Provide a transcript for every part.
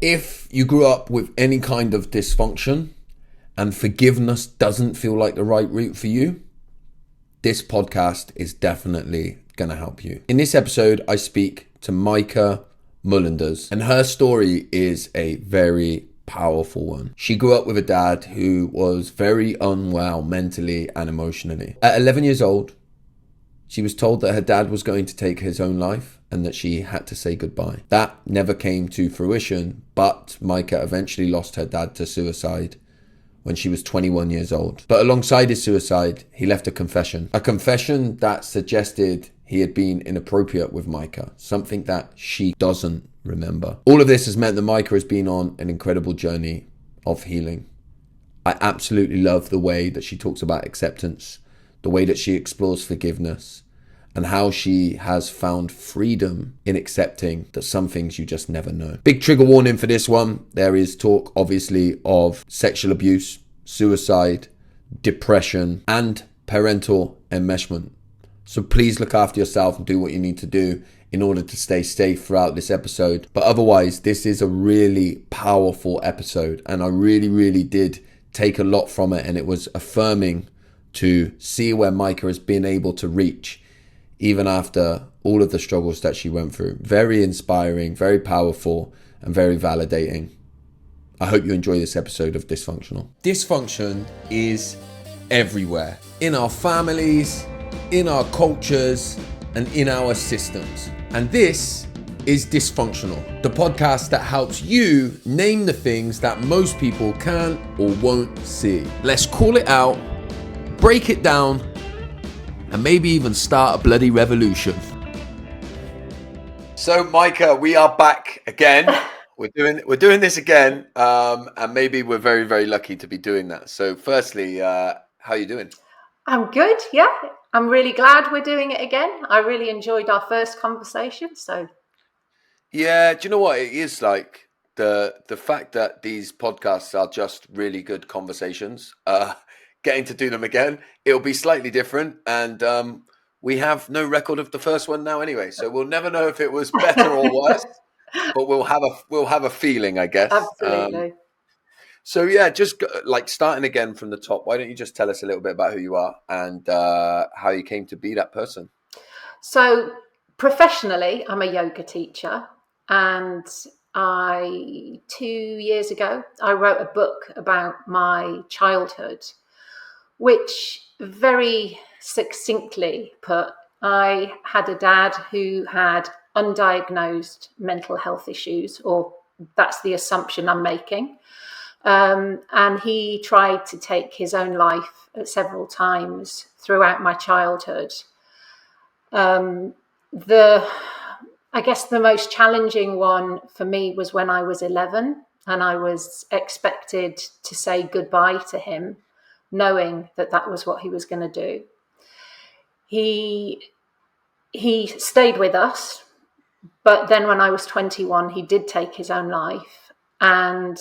If you grew up with any kind of dysfunction and forgiveness doesn't feel like the right route for you, this podcast is definitely going to help you. In this episode, I speak to Maike Mullenders, and her story is a very powerful one. She grew up with a dad who was very unwell mentally and emotionally. At 11 years old, she was told that her dad was going to take his own life and that she had to say goodbye. That never came to fruition, but Maike eventually lost her dad to suicide when she was 21 years old. But alongside his suicide, he left a confession that suggested he had been inappropriate with Maike, something that she doesn't remember. All of this has meant that Maike has been on an incredible journey of healing. I absolutely love the way that she talks about acceptance, the way that she explores forgiveness, and how she has found freedom in accepting that some things you just never know. Big trigger warning for this one. There is talk, obviously, of sexual abuse, suicide, depression, and parental enmeshment. So please look after yourself and do what you need to do in order to stay safe throughout this episode. But otherwise, this is a really powerful episode, and I really did take a lot from it, and it was affirming to see where Maike has been able to reach even after all of the struggles that she went through. Very inspiring, very powerful, and very validating. I hope you enjoy this episode of Dysfunctional. Dysfunction is everywhere. In our families, in our cultures, and in our systems. And this is Dysfunctional, the podcast that helps you name the things that most people can't or won't see. Let's call it out, break it down, and maybe even start a bloody revolution. So, Maike, we are back again. We're doing this again, and maybe we're very lucky to be doing that. So, firstly, how are you doing? I'm good. Yeah, I'm really glad we're doing it again. I really enjoyed our first conversation. So, yeah, do you know what it is like? The fact that these podcasts are just really good conversations. Getting to do them again, it'll be slightly different, and we have no record of the first one now anyway, so we'll never know if it was better or worse, but we'll have a feeling, I guess. Absolutely. So yeah, just like starting again from the top, why don't you just tell us a little bit about who you are and how you came to be that person? So professionally, I'm a yoga teacher, and 2 years ago, I wrote a book about my childhood, which very succinctly put, I had a dad who had undiagnosed mental health issues, or that's the assumption I'm making. And he tried to take his own life several times throughout my childhood. I guess the most challenging one for me was when I was 11 and I was expected to say goodbye to him, knowing that that was what he was going to do. He stayed with us, but then when I was 21, he did take his own life. And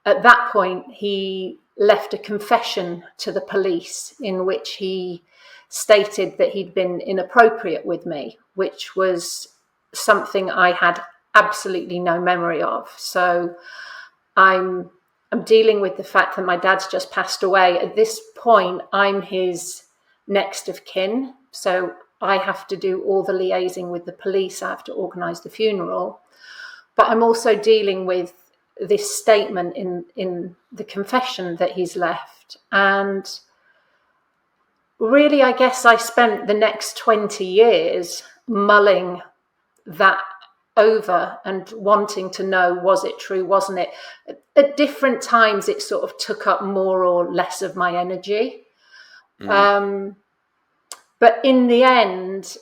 at that point, he left a confession to the police in which he stated that he'd been inappropriate with me, which was something I had absolutely no memory of. So I'm dealing with the fact that my dad's just passed away. At this point, I'm his next of kin. So I have to do all the liaising with the police. I have to organise the funeral. But I'm also dealing with this statement in the confession that he's left. And really, I guess I spent the next 20 years mulling that over and wanting to know, was it true, wasn't it? At different times, it sort of took up more or less of my energy. But in the end,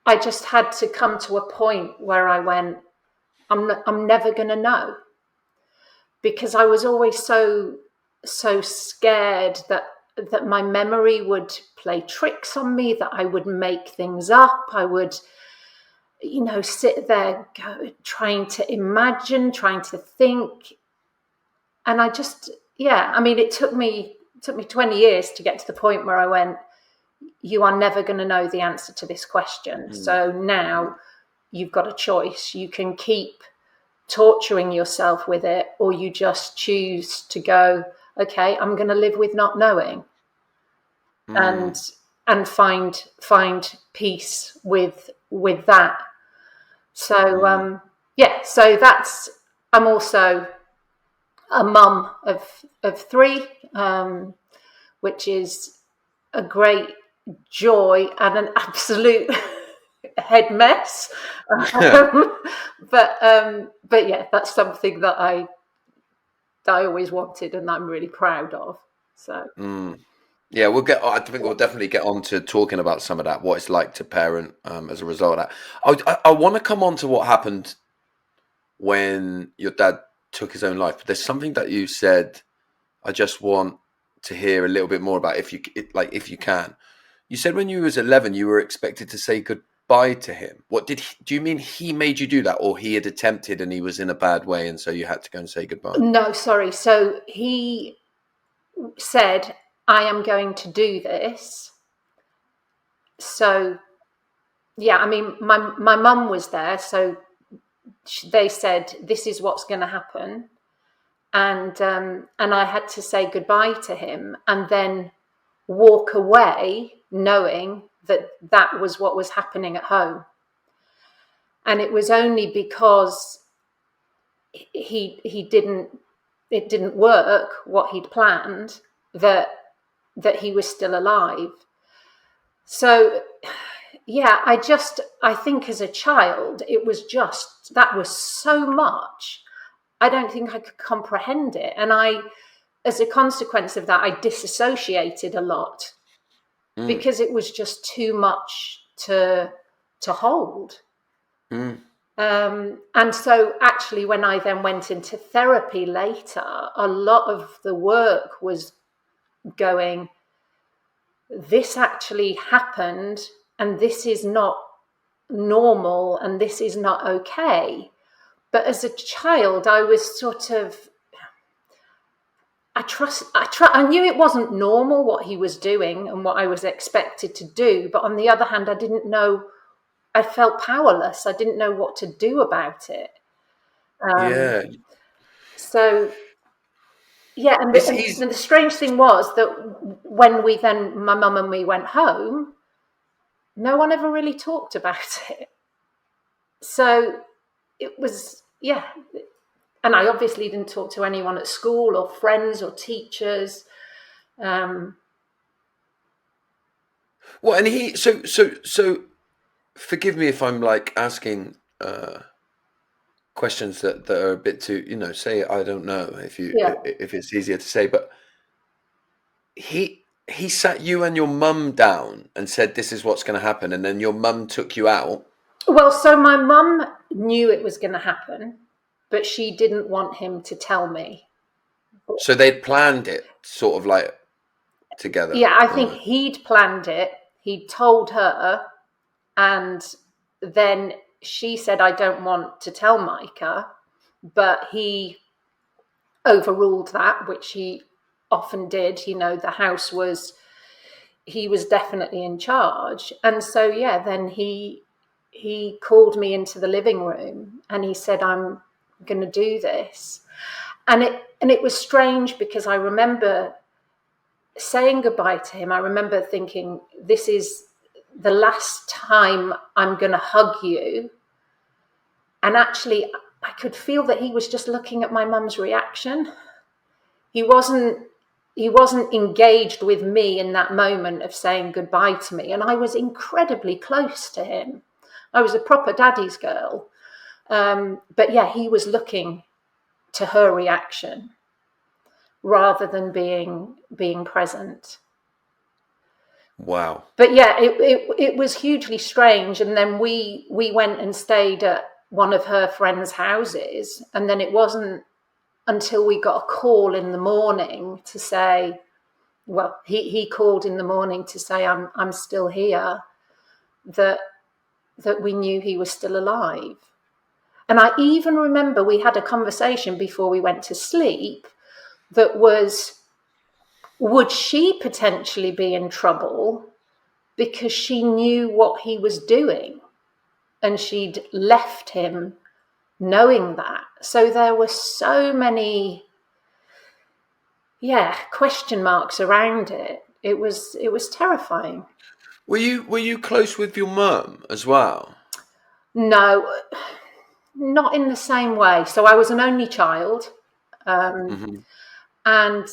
I just had to come to a point where I went, I'm never going to know, because I was always so scared that my memory would play tricks on me, that I would make things up. I would, sit there trying to imagine, trying to think. And I just, it took me 20 years to get to the point where I went, you are never going to know the answer to this question. So now you've got a choice. You can keep torturing yourself with it, or you just choose to go, okay, I'm going to live with not knowing, and find peace with that. So so that's, I'm also a mum of three, which is a great joy and an absolute head mess. But yeah, that's something that I always wanted and that I'm really proud of. So Yeah, I think we'll definitely get on to talking about some of that, what it's like to parent as a result of that. I want to come on to what happened when your dad took his own life, but there's something that you said I just want to hear a little bit more about, if you can. You said when you was 11, you were expected to say goodbye to him. Do you mean he made you do that, or he had attempted and he was in a bad way and so you had to go and say goodbye? No, sorry. So he said, I am going to do this. So yeah, I mean, my mum was there, so they said, this is what's going to happen. And I had to say goodbye to him and then walk away knowing that that was what was happening at home. And it was only because it didn't work what he'd planned that he was still alive. So yeah, I think as a child, that was so much. I don't think I could comprehend it. And as a consequence of that, I disassociated a lot because it was just too much to hold. And so actually, when I then went into therapy later, a lot of the work was going, this actually happened and this is not normal and this is not okay. But as a child, I was sort of, I knew it wasn't normal what he was doing and what I was expected to do. But on the other hand, I didn't know, I felt powerless. I didn't know what to do about it. Yeah. So, yeah. And the strange thing was that when my mum and me went home, no one ever really talked about it. So it was, yeah. And I obviously didn't talk to anyone at school or friends or teachers. Well, and so forgive me if I'm like asking questions that are a bit too, say, I don't know if it's easier to say, but he sat you and your mum down and said, this is what's going to happen. And then your mum took you out. Well, so my mum knew it was going to happen, but she didn't want him to tell me. So they'd planned it sort of like together. Yeah, I think he'd planned it. He'd told her, and then she said, I don't want to tell Maike, but he overruled that, which he often did. The house he was definitely in charge. And so, yeah, then he called me into the living room and he said, I'm going to do this. And it was strange because I remember saying goodbye to him. I remember thinking, this is the last time I'm going to hug you. And actually, I could feel that he was just looking at my mum's reaction. He wasn't engaged with me in that moment of saying goodbye to me. And I was incredibly close to him. I was a proper daddy's girl. But yeah, he was looking to her reaction rather than being present. Wow. But yeah, it was hugely strange. And then we went and stayed at one of her friends' houses. And then it wasn't until we got a call in the morning to say, well, he called in the morning to say, I'm still here, that we knew he was still alive. And I even remember we had a conversation before we went to sleep that was, would she potentially be in trouble because she knew what he was doing and she'd left him knowing that. So there were so many, question marks around it. It was terrifying. Were you close with your mum as well? No, not in the same way. So I was an only child, Hmm. and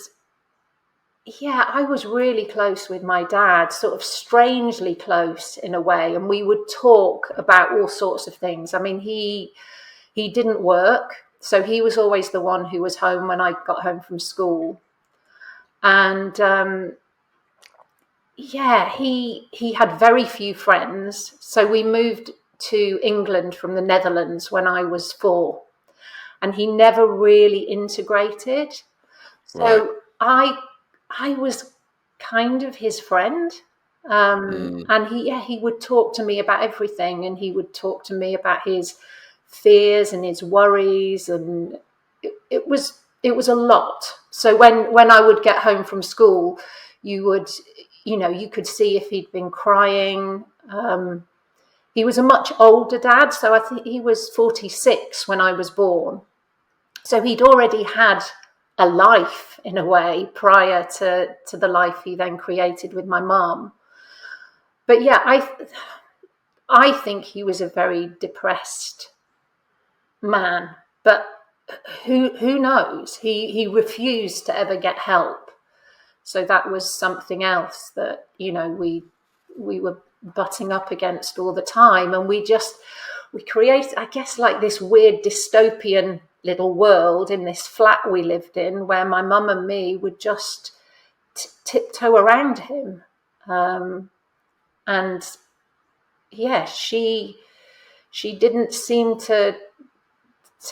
I was really close with my dad, sort of strangely close in a way, and we would talk about all sorts of things. I mean, he didn't work, so he was always the one who was home when I got home from school. And he had very few friends. So we moved to England from the Netherlands when I was 4, and he never really integrated. Right. So I was kind of his friend. Mm. And he would talk to me about everything, and he would talk to me about his fears and his worries, and it was a lot. So when I would get home from school, you could see if he'd been crying. He was a much older dad, so I think he was 46 when I was born. So he'd already had a life in a way prior to the life he then created with my mum. But I think he was a very depressed man. But who knows? He refused to ever get help. So that was something else that we were butting up against all the time, and we create, I guess, like this weird dystopian little world in this flat we lived in, where my mum and me would just tiptoe around him. And she didn't seem to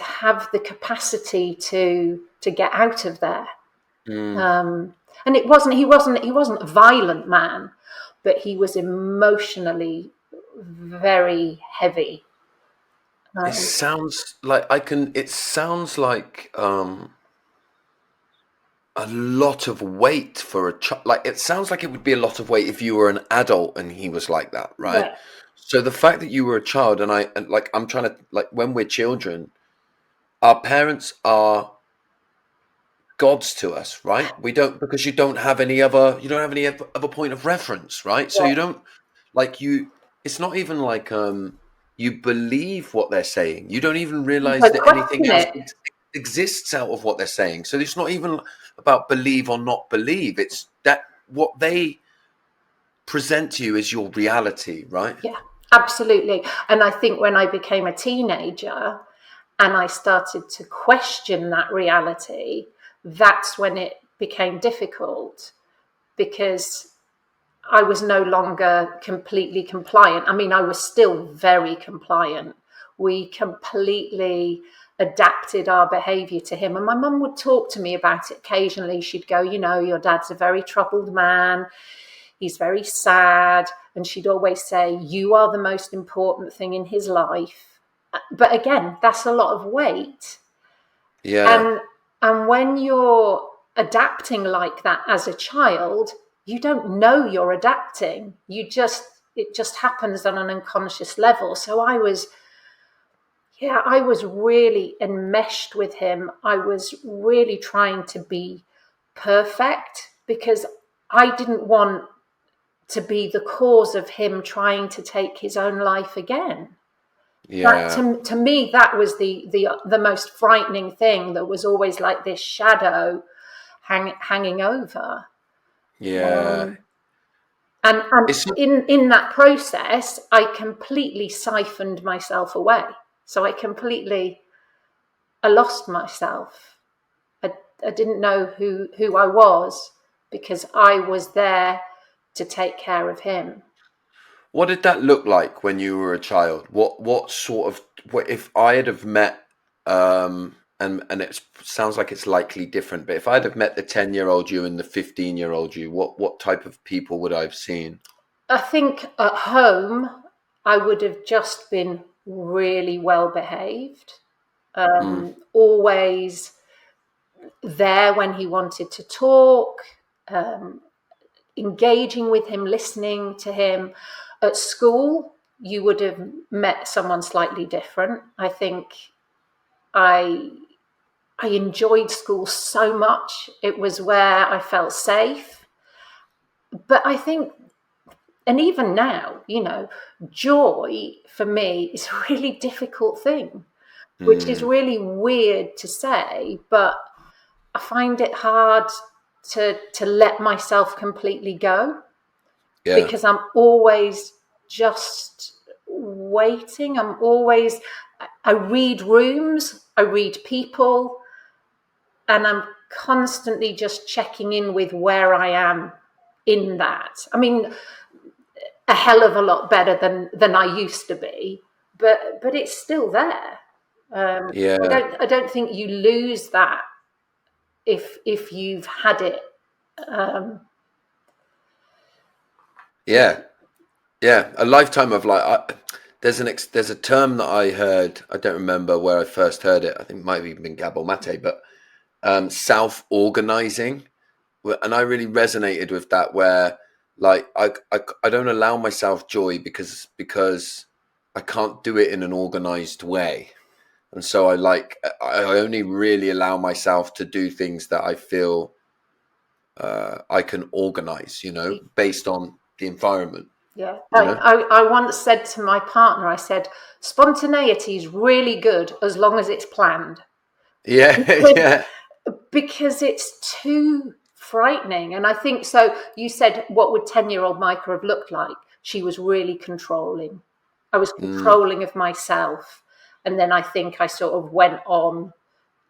have the capacity to get out of there. Mm. And he wasn't a violent man, but he was emotionally very heavy. It sounds like it sounds like a lot of weight for a child. Like, it sounds like it would be a lot of weight if you were an adult and he was like that, right? Right. So the fact that you were a child, I'm trying to, like, when we're children, our parents are gods to us, right? We don't, because you don't have any other point of reference, right? So you Yeah. don't, like, it's not even like you believe what they're saying. You don't even realize No, that anything question else it. exists out of what they're saying. So it's not even about believe or not believe. It's that what they present to you is your reality, right? Yeah, absolutely. And I think when I became a teenager and I started to question that reality, that's when it became difficult, because I was no longer completely compliant. I mean, I was still very compliant. We completely adapted our behavior to him. And my mum would talk to me about it occasionally. She'd go, your dad's a very troubled man. He's very sad. And she'd always say, you are the most important thing in his life. But again, that's a lot of weight. Yeah. And when you're adapting like that as a child, you don't know you're adapting. It just happens on an unconscious level. So I was really enmeshed with him. I was really trying to be perfect, because I didn't want to be the cause of him trying to take his own life again. That Yeah. to me, that was the most frightening thing. That was always like this shadow hanging over. Yeah. And It's in that process, I completely siphoned myself away. So I lost myself. I didn't know who I was, because I was there to take care of him. What did that look like when you were a child? What sort of, what if I had have met and it sounds like it's likely different, but if I'd have met the 10-year-old you and the 15-year-old you, what type of people would I have seen? I think at home, I would have just been really well behaved, Mm. always there when he wanted to talk, um, engaging with him, listening to him. At school, you would have met someone slightly different. I think I enjoyed school so much. It was where I felt safe. But I think, and even now, joy for me is a really difficult thing, which is really weird to say, but I find it hard to let myself completely go, Yeah. because I'm always just waiting. I read rooms, I read people, and I'm constantly just checking in with where I am in that. I mean, a hell of a lot better than I used to be, but it's still there. Yeah. I don't think you lose that if you've had it. Um, Yeah. Yeah. A lifetime of there's there's a term that I heard. I don't remember where I first heard it. I think it might have even been Gabor Mate, but self-organizing. And I really resonated with that, where I don't allow myself joy because I can't do it in an organized way. And so I only really allow myself to do things that I feel I can organize, based on the environment, yeah, you know? I once said to my partner, I said, spontaneity is really good as long as it's planned. Yeah, because, yeah. because it's too frightening. And I think so. You said, what would 10-year-old Maike have looked like? She was really controlling. I was Mm, controlling of myself. And then I think I sort of went on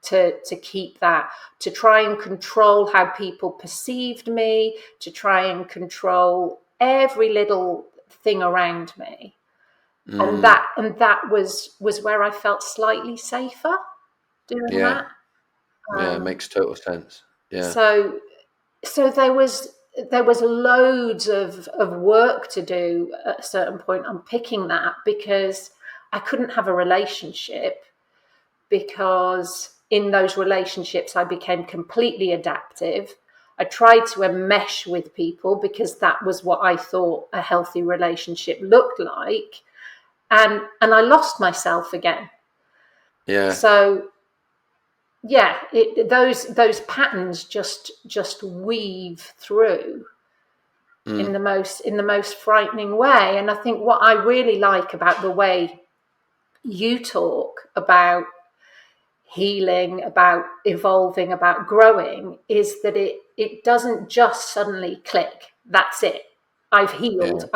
to keep that, to try and control how people perceived me, to try and control every little thing around me. And mm, that was where I felt slightly safer doing yeah, that. yeah, it makes total sense. Yeah. So there was loads of work to do at a certain point on picking that, because I couldn't have a relationship, because in those relationships I became completely adaptive. I tried to enmesh with people because that was what I thought a healthy relationship looked like, and I lost myself again. Yeah. So yeah, those patterns just weave through Mm, in the most frightening way. And I think what I really like about the way you talk about healing, about evolving, about growing, is that it doesn't just suddenly click. That's it. I've yeah. healed.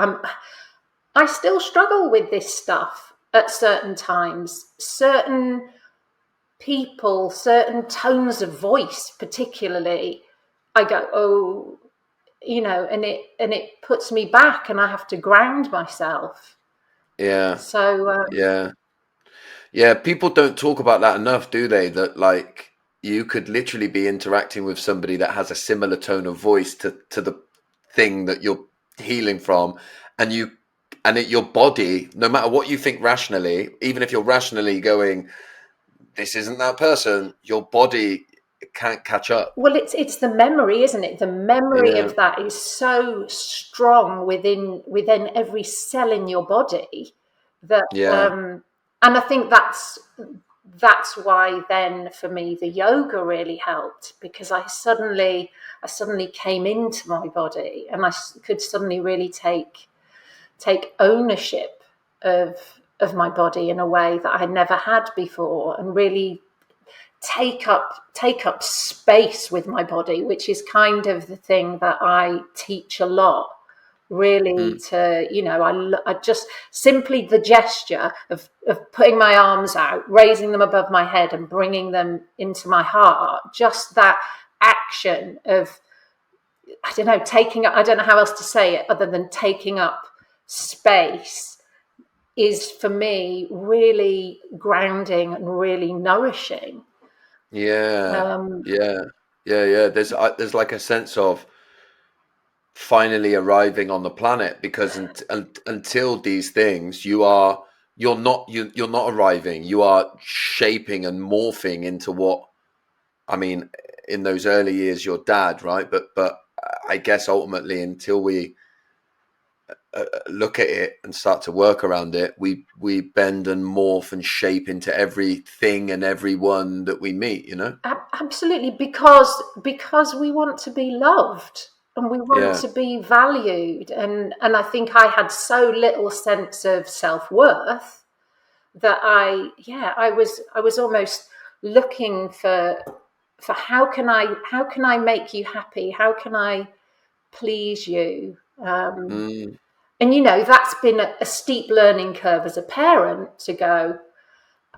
I still struggle with this stuff at certain times. Certain people, certain tones of voice, particularly, I go, oh, and it puts me back, and I have to ground myself. Yeah. So Yeah. Yeah, people don't talk about that enough, do they? That you could literally be interacting with somebody that has a similar tone of voice to the thing that you're healing from, and your body, no matter what you think rationally, even if you're rationally going, this isn't that person, your body can't catch up. well, it's the memory, isn't it? The memory Yeah, of that is so strong within every cell in your body that yeah, and I think that's why then for me the yoga really helped, because I suddenly came into my body, and could suddenly really take ownership of my body in a way that I never had before, and really take up space with my body, which is kind of the thing that I teach a lot. Really, mm, I just simply the gesture of putting my arms out, raising them above my head, and bringing them into my heart. Just that action of, I don't know, taking up. I don't know how else to say it other than taking up space is for me really grounding and really nourishing. yeah, Um, yeah, yeah. There's like a sense of finally arriving on the planet, because until these things, you're not arriving. You are shaping and morphing into what, I mean, in those early years, your dad, right? But I guess ultimately, until we look at it and start to work around it, we bend and morph and shape into everything and everyone that we meet, you know? Absolutely, because we want to be loved and we want Yeah. to be valued, and I think I had so little sense of self-worth that I was almost looking for how can I make you happy, how can I please you. Mm. And that's been a steep learning curve as a parent to go,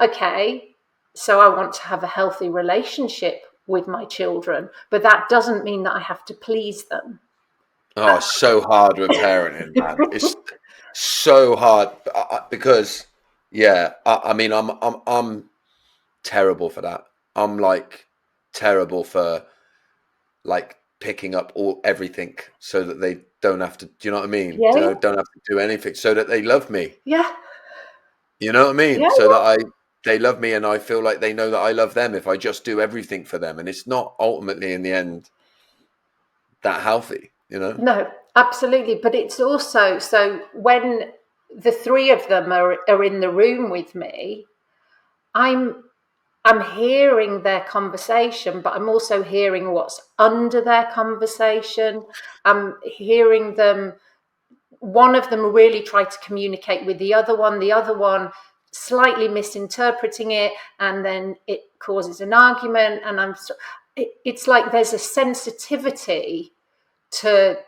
okay, so I want to have a healthy relationship with my children, but that doesn't mean that I have to please them. Oh, it's so hard with parenting, man. It's so hard because, yeah, I mean, I'm terrible for that. I'm like terrible for like picking up everything so that they don't have to. Do you know what I mean? Yeah, Don't have to do anything so that they love me. yeah, You know what I yeah, mean? So that they love me and I feel like they know that I love them if I just do everything for them. And it's not ultimately in the end that healthy, you know? no, absolutely. But it's also, so when the three of them are in the room with me, I'm hearing their conversation, but I'm also hearing what's under their conversation. I'm hearing them. One of them really tried to communicate with the other one slightly misinterpreting it, and then it causes an argument. And it's like there's a sensitivity to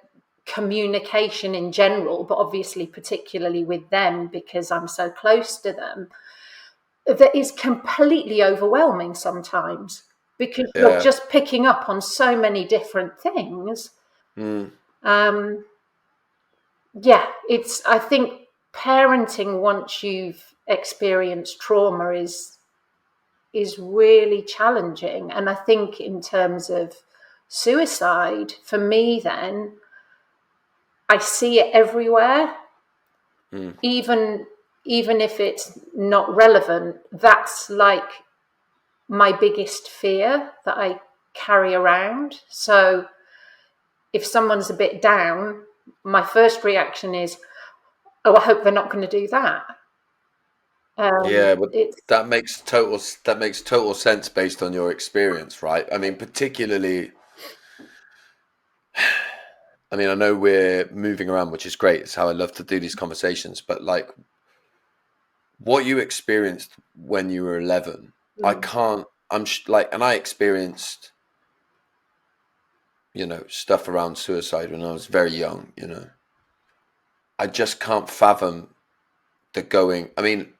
communication in general, but obviously particularly with them because I'm so close to them, that is completely overwhelming sometimes because you're Yeah. just picking up on so many different things. Mm. Um, I think parenting once you've experienced trauma is really challenging. And I think in terms of suicide, for me then, I see it everywhere. Mm. Even if it's not relevant, that's like my biggest fear that I carry around. So if someone's a bit down, my first reaction is, oh, I hope they're not going to do that. Yeah, but It's that makes total sense based on your experience, right? I mean, particularly, I mean, I know we're moving around, which is great. It's how I love to do these conversations, but like what you experienced when you were 11, I can't, like, and I experienced, stuff around suicide when I was very young, I just can't fathom the going. I mean,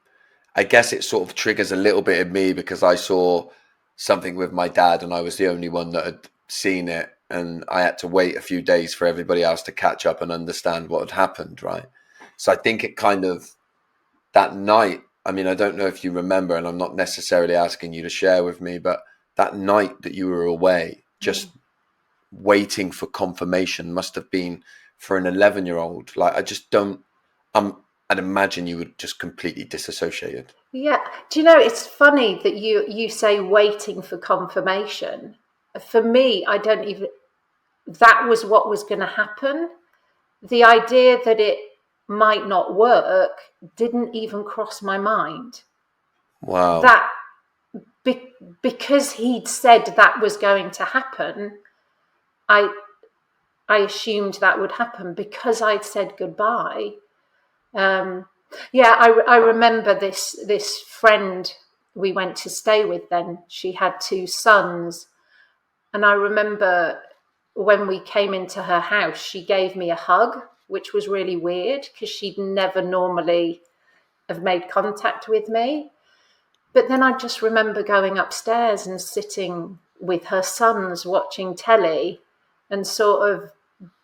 I guess it sort of triggers a little bit in me because I saw something with my dad and I was the only one that had seen it. And I had to wait a few days for everybody else to catch up and understand what had happened, right? So I think it kind of, that night, I mean, I don't know if you remember, and I'm not necessarily asking you to share with me, but that night that you were away, just waiting for confirmation must have been for an 11-year-old. Like, I just don't, I'd imagine you were just completely disassociated. Yeah. Do you know, it's funny that you say waiting for confirmation. For me, I don't even, that was what was going to happen. The idea that it might not work didn't even cross my mind. Wow. That because he'd said that was going to happen, I I assumed that would happen because I'd said goodbye. Um, I remember this friend we went to stay with then. She had two sons. And I remember when we came into her house, she gave me a hug, which was really weird because she'd never normally have made contact with me. But then I just remember going upstairs and sitting with her sons watching telly and sort of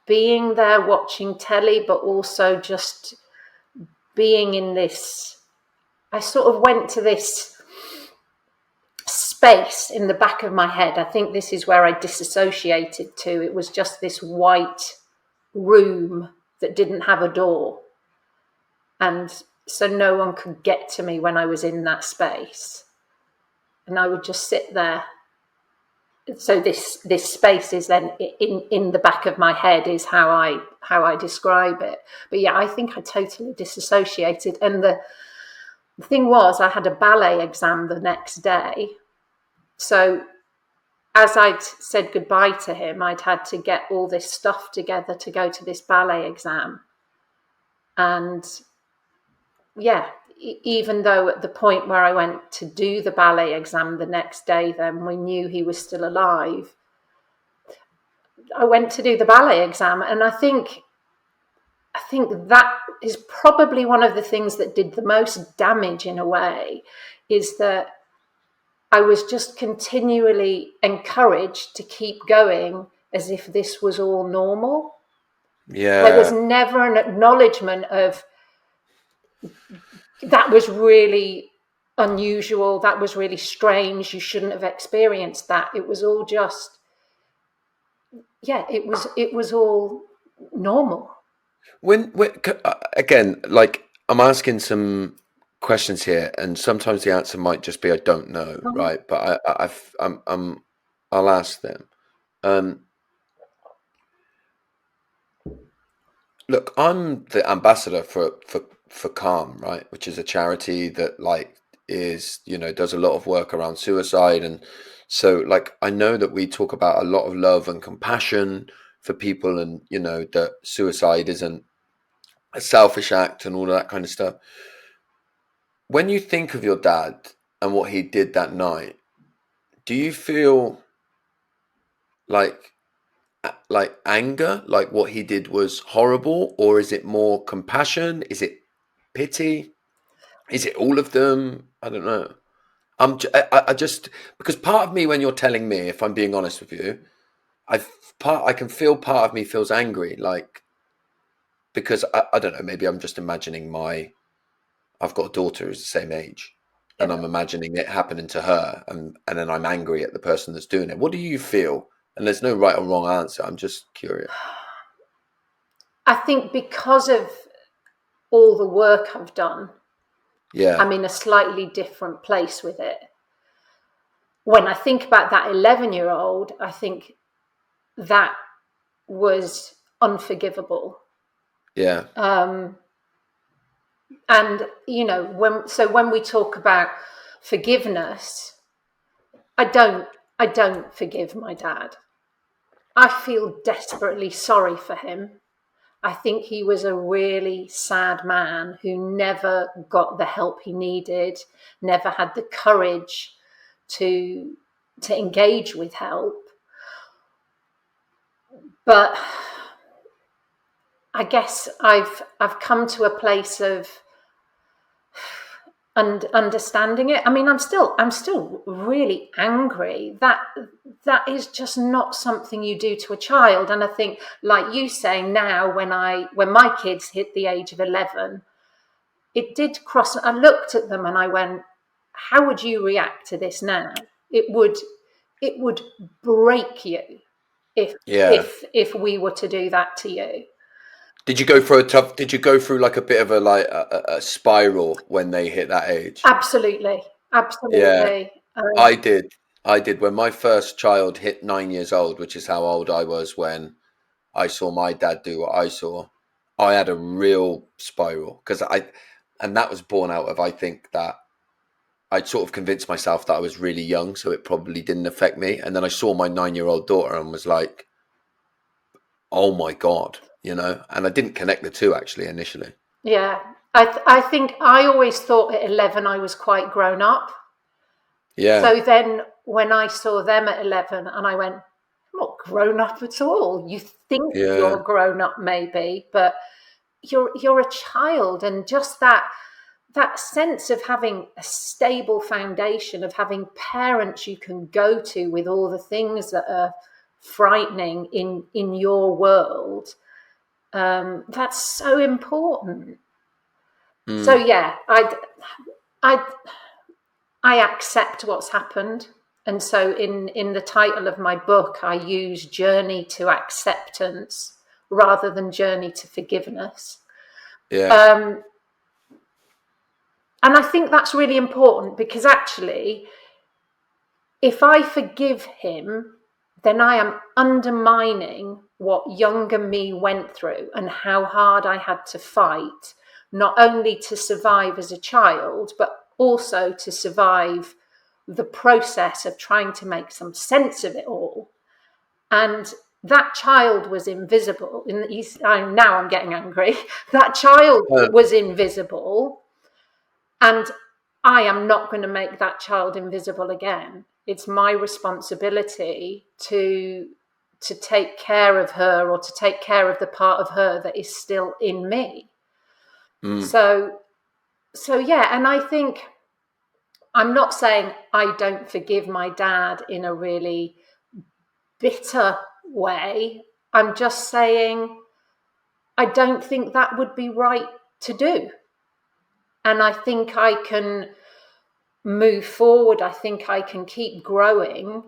being there watching telly, but also just being in this. I sort of went to this space in the back of my head. I think this is where I disassociated to. It was just this white room that didn't have a door. And so no one could get to me when I was in that space. And I would just sit there so this space is then in the back of my head is how I describe it. But yeah, I think I totally disassociated. And the thing was, I had a ballet exam the next day. So as I'd said goodbye to him, I'd had to get all this stuff together to go to this ballet exam. And yeah, even though at the point where I went to do the ballet exam the next day, then we knew he was still alive. I went to do the ballet exam, and I think that is probably one of the things that did the most damage in a way, is that I was just continually encouraged to keep going as if this was all normal. Yeah. There was never an acknowledgement of that was really unusual, that was really strange, you shouldn't have experienced that. It was all just, yeah, it was all normal. When again, like, I'm asking some questions here, and sometimes the answer might just be I don't know, right? But I'll ask them. Look, I'm the ambassador for Calm, right, which is a charity that, like, is, does a lot of work around suicide. And so, like, I know that we talk about a lot of love and compassion for people, and that suicide isn't a selfish act and all of that kind of stuff. When you think of your dad and what he did that night, do you feel like anger, like what he did was horrible, or is it more compassion? Is it pity? Is it all of them? I don't know. I just, because part of me, when you're telling me, if I'm being honest with you, I can feel part of me feels angry, like, because I don't know, maybe I'm just imagining I've got a daughter who's the same age, and I'm imagining it happening to her, and then I'm angry at the person that's doing it. What do you feel? And there's no right or wrong answer. I'm just curious. I think because of all the work I've done, Yeah. I'm in a slightly different place with it. When I think about that 11-year-old, I think that was unforgivable. Yeah. And when we talk about forgiveness, I don't forgive my dad. I feel desperately sorry for him. I think he was a really sad man who never got the help he needed, never had the courage to engage with help. But I guess I've come to a place of understanding it. I mean, I'm still really angry. That is just not something you do to a child. And I think, like you saying now, when my kids hit the age of 11, it did cross. I looked at them and I went, "How would you react to this now?" It would break you if we were to do that to you. Did you go through like a bit of a spiral when they hit that age? Absolutely. Yeah, I did when my first child hit 9 years old, which is how old I was when I saw my dad do what I saw. I had a real spiral and that was born out of, I think, that I'd sort of convinced myself that I was really young, so it probably didn't affect me. And then I saw my 9-year-old daughter and was like, oh my God, and I didn't connect the two actually initially. Yeah. I think I always thought at 11 I was quite grown up. Yeah. So then when I saw them at 11 and I went, I'm not grown up at all. You think you're grown up maybe, but you're a child. And just that sense of having a stable foundation, of having parents you can go to with all the things that are frightening in your world, that's so important. So yeah, I accept what's happened. And so in the title of my book, I use journey to acceptance rather than journey to forgiveness. Yeah. And I think that's really important, because actually if I forgive him, then I am undermining what younger me went through and how hard I had to fight, not only to survive as a child, but also to survive the process of trying to make some sense of it all. And that child was invisible. Now I'm getting angry. That child was invisible, and I am not going to make that child invisible again. It's my responsibility to take care of her, or to take care of the part of her that is still in me. So yeah, and I think, I'm not saying I don't forgive my dad in a really bitter way. I'm just saying I don't think that would be right to do. And I think I can move forward. I think I can keep growing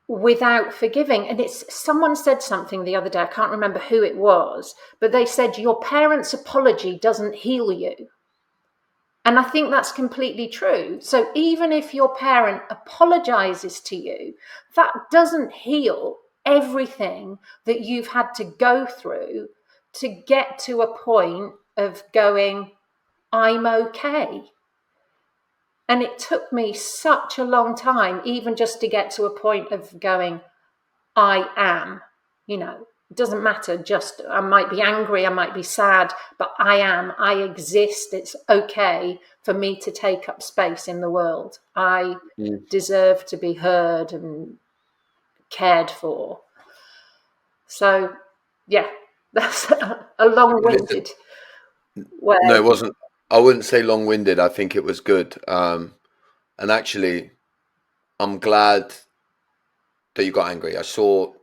without forgiving. And someone said something the other day, I can't remember who it was, but they said your parents' apology doesn't heal you. And I think that's completely true. So even if your parent apologizes to you, that doesn't heal everything that you've had to go through to get to a point of going, I'm okay. And it took me such a long time, even just to get to a point of going, I am, it doesn't matter. Just, I might be angry, I might be sad, but I exist. It's okay for me to take up space in the world. I deserve to be heard and cared for. So, yeah, that's a long-winded way. No, it wasn't. I wouldn't say long-winded. I think it was good. And actually, I'm glad that you got angry.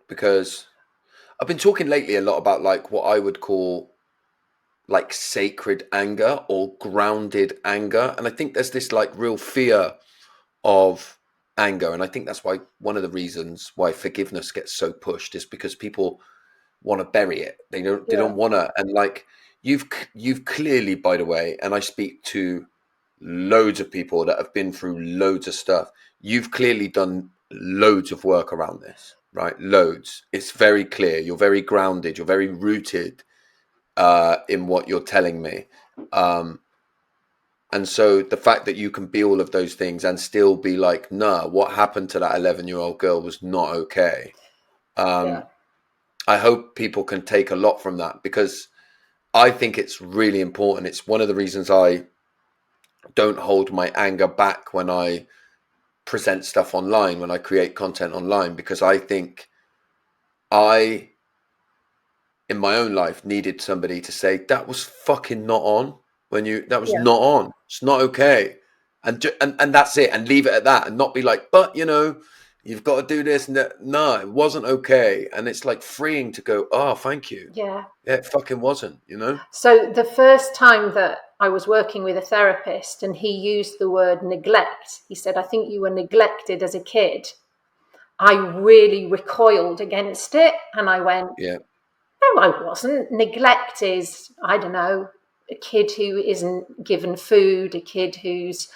Because I've been talking lately a lot about like what I would call like sacred anger or grounded anger. And I think there's this like real fear of anger. And I think that's why one of the reasons why forgiveness gets so pushed is because people want to bury it. They don't want to. And like you've clearly, by the way, and I speak to loads of people that have been through loads of stuff. You've clearly done loads of work around this, right? Loads. It's very clear. You're very grounded. You're very rooted in what you're telling me. And so the fact that you can be all of those things and still be like, nah, what happened to that 11-year-old girl was not okay. I hope people can take a lot from that, because I think it's really important. It's one of the reasons I don't hold my anger back when I present stuff online, when I create content online, because I think I, in my own life, needed somebody to say, that was fucking not on. That was not on. It's not okay. And that's it. And leave it at that, and not be like, but you've got to do this and that. No, it wasn't okay. And it's like freeing to go, oh, thank you. Yeah, it fucking wasn't, So the first time that I was working with a therapist and he used the word neglect, he said, I think you were neglected as a kid. I really recoiled against it. And I went, no, I wasn't. Neglect is, I don't know, a kid who isn't given food, a kid who's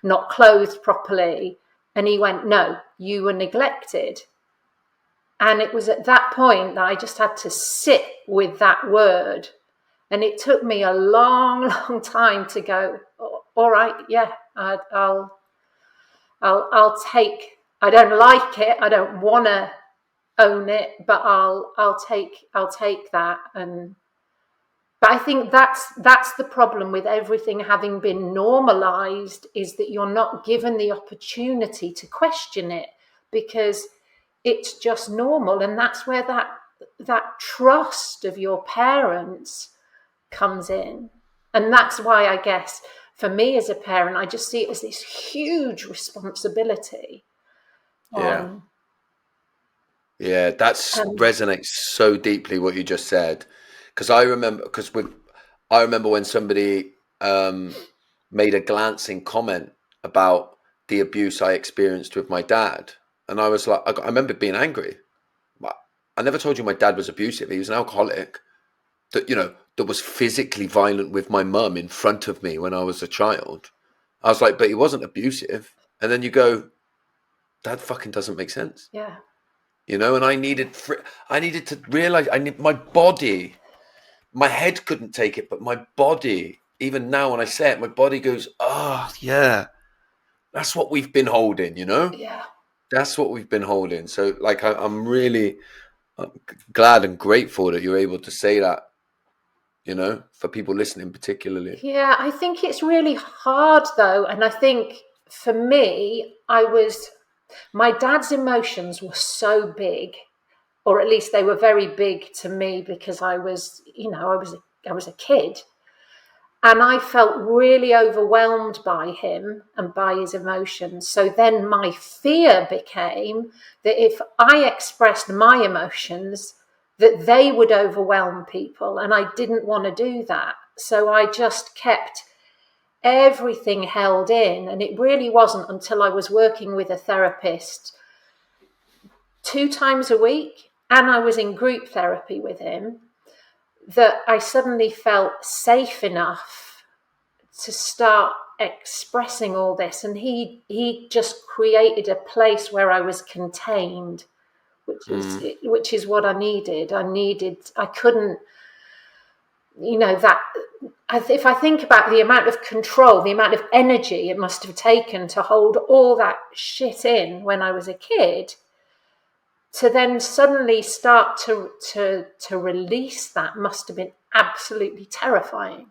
not clothed properly. And he went, no, you were neglected. And it was at that point that I just had to sit with that word. And it took me a long, long time to go, oh, all right, yeah, I'll take, I don't like it, I don't want to own it, but I'll take that. But I think that's the problem with everything having been normalized, is that you're not given the opportunity to question it, because it's just normal. And that's where that trust of your parents comes in. And that's why, I guess, for me as a parent, I just see it as this huge responsibility. That resonates so deeply what you just said. Because I remember when somebody made a glancing comment about the abuse I experienced with my dad, and I was like, I remember being angry. I never told you my dad was abusive. He was an alcoholic that was physically violent with my mum in front of me when I was a child. I was like, but he wasn't abusive. And then you go, that fucking doesn't make sense. Yeah. And I needed to realize my body, my head couldn't take it, but my body, even now when I say it, my body goes, oh yeah, that's what we've been holding, Yeah. That's what we've been holding. So like, I'm really glad and grateful that you're able to say that, for people listening particularly. Yeah, I think it's really hard though. And I think for me, my dad's emotions were so big, or at least they were very big to me because I was a kid. And I felt really overwhelmed by him and by his emotions. So then my fear became that if I expressed my emotions, that they would overwhelm people. And I didn't want to do that. So I just kept everything held in. And it really wasn't until I was working with a therapist 2 times a week and I was in group therapy with him that I suddenly felt safe enough to start expressing all this. And he just created a place where I was contained, which is what I needed. I couldn't, that if I think about the amount of control, the amount of energy it must have taken to hold all that shit in when I was a kid, to then suddenly start to release that must have been absolutely terrifying.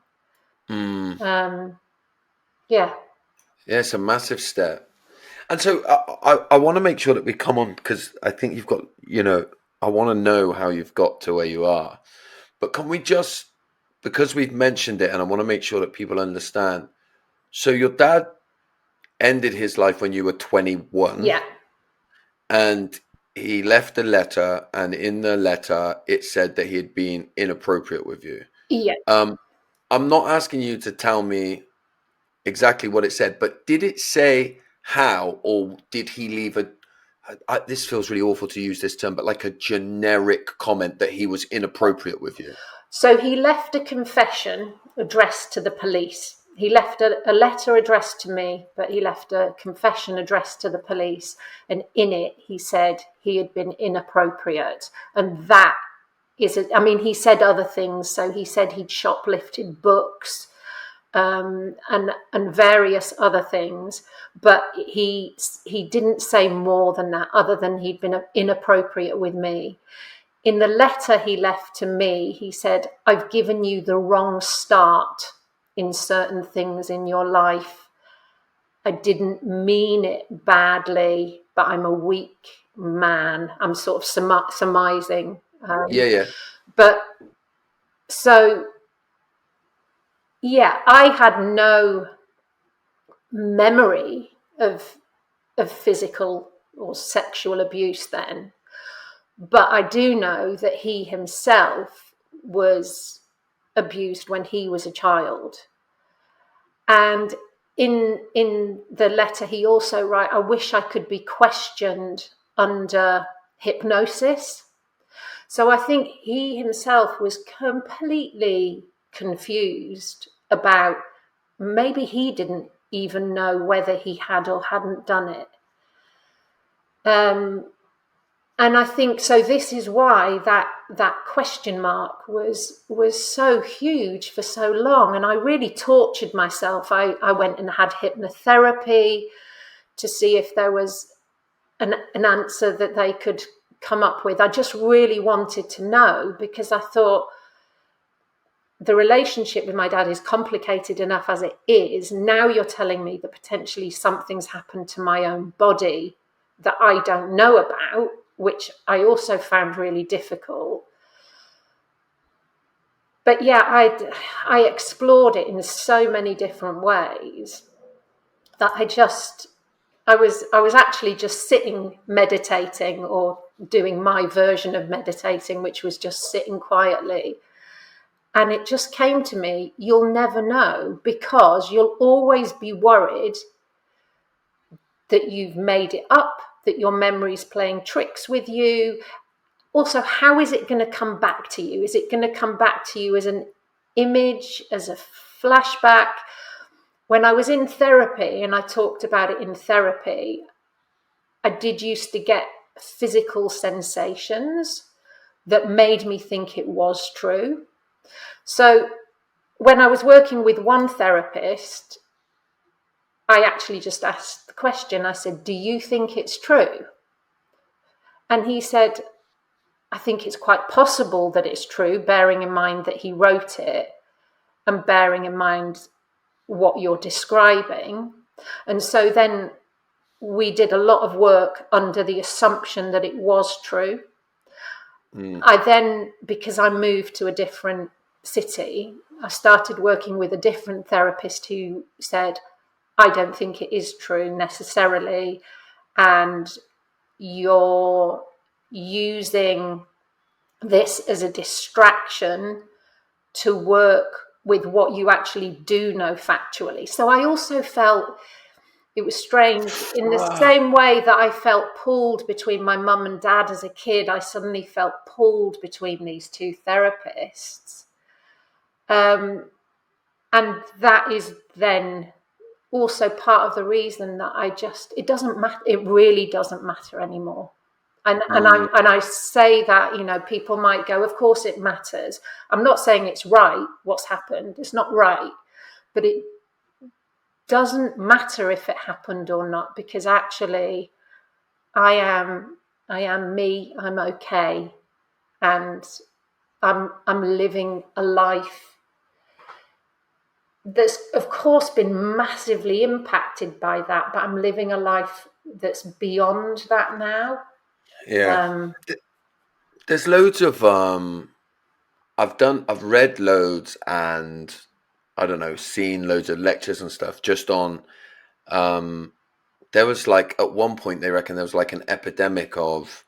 Yeah. Yeah, it's a massive step. And so I want to make sure that we come on, because I think you've got, I want to know how you've got to where you are. But can we just, because we've mentioned it, and I want to make sure that people understand. So your dad ended his life when you were 21. Yeah. And he left a letter, and in the letter, it said that he had been inappropriate with you. Yeah. I'm not asking you to tell me exactly what it said, but did it say how, or did he leave this feels really awful to use this term, but like a generic comment that he was inappropriate with you? So he left a confession addressed to the police. He left a letter addressed to me, but he left a confession addressed to the police. And in it, he said he had been inappropriate. And that he said other things. So he said he'd shoplifted books, and various other things, but he didn't say more than that, other than he'd been inappropriate with me. In the letter he left to me, he said, I've given you the wrong start in certain things in your life. I didn't mean it badly, but I'm a weak man. I'm sort of surmising. Yeah. But so, yeah, I had no memory of physical or sexual abuse then, but I do know that he himself was abused when he was a child. And in the letter he also wrote, I wish I could be questioned under hypnosis. So I think he himself was completely confused about, maybe he didn't even know whether he had or hadn't done it. And I think so. This is why that question mark was so huge for so long. And I really tortured myself. I went and had hypnotherapy to see if there was an answer that they could come up with. I just really wanted to know, because I thought the relationship with my dad is complicated enough as it is. Now you're telling me that potentially something's happened to my own body that I don't know about, which I also found really difficult. But yeah, I explored it in so many different ways that I was actually just sitting meditating, or doing my version of meditating, which was just sitting quietly. And it just came to me, you'll never know, because you'll always be worried that you've made it up, that your memory's playing tricks with you. Also, how is it going to come back to you? Is it going to come back to you as an image, as a flashback? when I was in therapy, and I talked about it in therapy, I did used to get physical sensations that made me think it was true. So when I was working with one therapist, I actually just asked the question. I said, "Do you think it's true?" And he said, "I think it's quite possible that it's true, bearing in mind that he wrote it and bearing in mind what you're describing." And so then we did a lot of work under the assumption that it was true. I then, because I moved to a different city, I started working with a different therapist who said, "I don't think it is true necessarily, and you're using this as a distraction to work with what you actually do know factually." So I also felt it was strange. In the same way that I felt pulled between my mum and dad as a kid, I suddenly felt pulled between these two therapists. And that is then also part of the reason that it doesn't matter. It really doesn't matter anymore. And I say that, people might go, of course it matters. I'm not saying it's right what's happened. It's not right. But it doesn't matter if it happened or not, because actually I am me, I'm okay, and I'm living a life that's of course been massively impacted by that, but I'm living a life that's beyond that now. Yeah. There's loads of I've read loads, and I don't know, seen loads of lectures and stuff just on there was like at one point they reckon there was like an epidemic of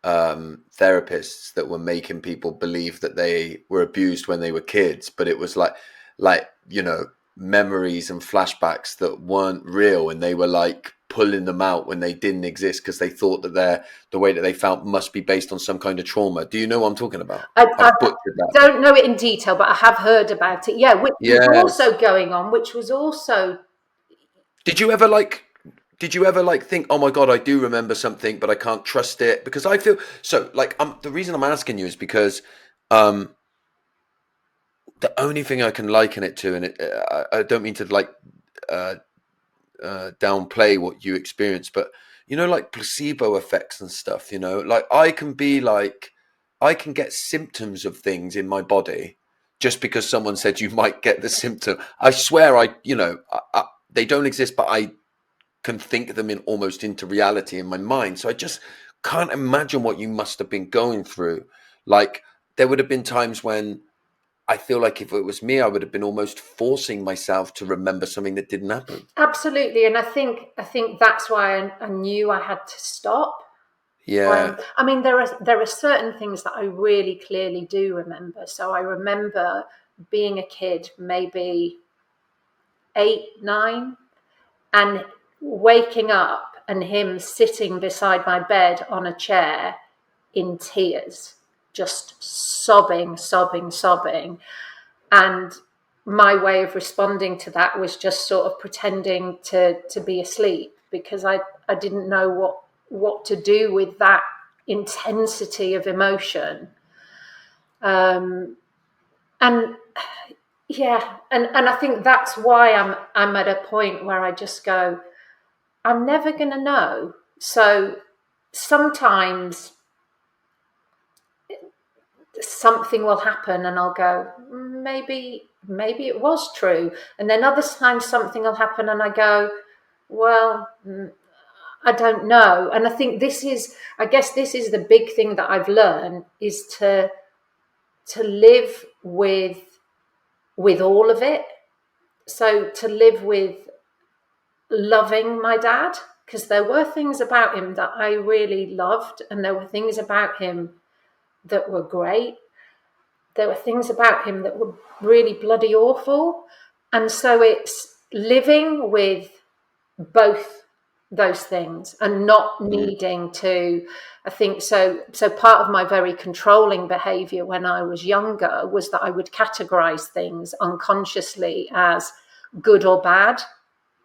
therapists that were making people believe that they were abused when they were kids, but it was like memories and flashbacks that weren't real, and they were like pulling them out when they didn't exist because they thought that the way that they felt must be based on some kind of trauma. Do you know what I'm talking about? I Butchered that. don't know it in detail, but I have heard about it. Yeah, which was Yeah. also going on, which was also. Did you ever think, oh my God, I do remember something, but I can't trust it? Because I feel so like the reason I'm asking you is because the only thing I can liken it to, and I don't mean to downplay what you experience, but like placebo effects and stuff, like I can get symptoms of things in my body just because someone said you might get the symptom. I swear they don't exist, but I can think them almost into reality in my mind. So I just can't imagine what you must have been going through. Like there would have been times when I feel like if it was me, I would have been almost forcing myself to remember something that didn't happen. Absolutely, and I think that's why I knew I had to stop. Yeah. I mean, there are certain things that I really clearly do remember. So I remember being a kid, maybe 8, 9, and waking up and him sitting beside my bed on a chair in tears, just sobbing. And my way of responding to that was just sort of pretending to be asleep, because I didn't know what to do with that intensity of emotion. And yeah, and I think that's why I'm at a point where I just go, I'm never going to know. So sometimes something will happen and I'll go, maybe it was true. And then other times something will happen and I go, well, I don't know. And I think I guess this is the big thing that I've learned, is to live with all of it. So to live with loving my dad, because there were things about him that I really loved, and there were things about him that were great. There were things about him that were really bloody awful. And so it's living with both those things and not needing to, I think so part of my very controlling behavior when I was younger was that I would categorize things unconsciously as, good or bad,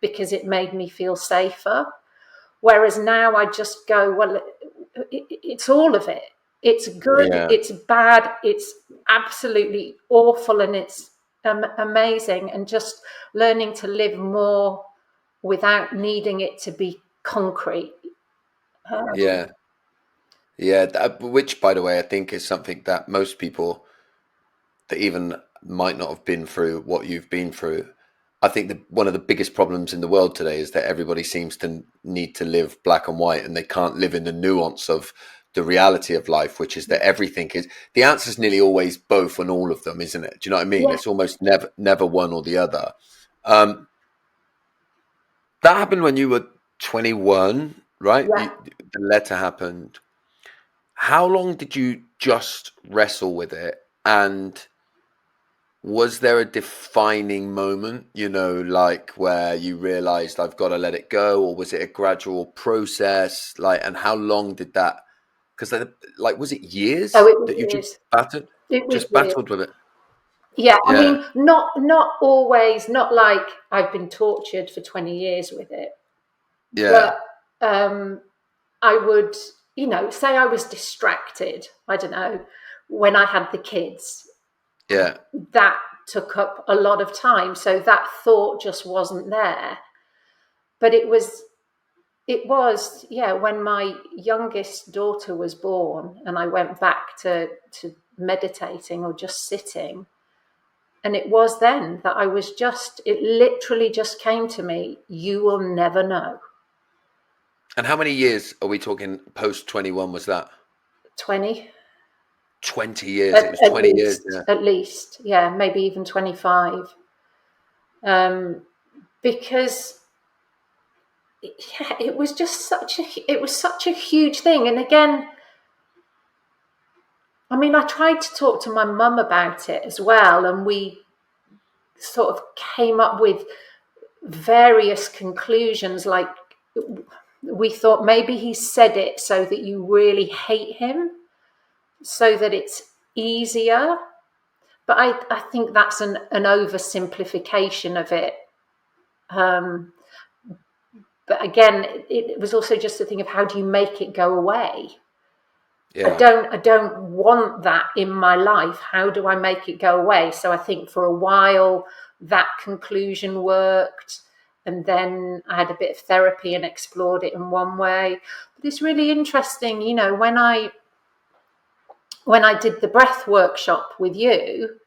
because it made me feel safer. Whereas now I just go, well, it's all of it. It's good, Yeah. it's bad, it's absolutely awful, and it's amazing. And just learning to live more without needing it to be concrete. Yeah. Yeah. Which, by the way, I think is something that most people that even might not have been through what you've been through. I think one of the biggest problems in the world today is that everybody seems to need to live black and white, and they can't live in the nuance of the reality of life, which is that everything is, the answer is nearly always both and all of them, isn't it? Do you know what I mean? Yeah. It's almost never one or the other. That happened when you were 21, right? Yeah. The letter happened. How long did you just wrestle with it? And was there a defining moment, like where you realized I've got to let it go, or was it a gradual process? Like, and how long did that? Because, like, was it years Oh, it was that you just years. battled, It was just years. battled with it? Yeah, I Yeah, mean, not always, not like I've been tortured for 20 years with it, yeah, but I would, say I was distracted, I don't know, when I had the kids. yeah, That took up a lot of time. So that thought just wasn't there. But it was, yeah, when my youngest daughter was born and I went back to meditating or just sitting. And it was then that it literally just came to me, you will never know. And how many years are we talking post 21 was that? 20, 20 years. It at, was at 20 years. least, Yeah. at least, yeah, maybe even 25. Because yeah, it was just such a huge thing. And again, I mean, I tried to talk to my mum about it as well, and we sort of came up with various conclusions. Like, we thought maybe he said it so that you really hate him, so that it's easier. But I think that's an oversimplification of it. But again, it was also just a thing of, how do you make it go away? Yeah. I don't want that in my life. How do I make it go away? So I think for a while that conclusion worked. And then I had a bit of therapy and explored it in one way. But it's really interesting, when I did the breath workshop with you,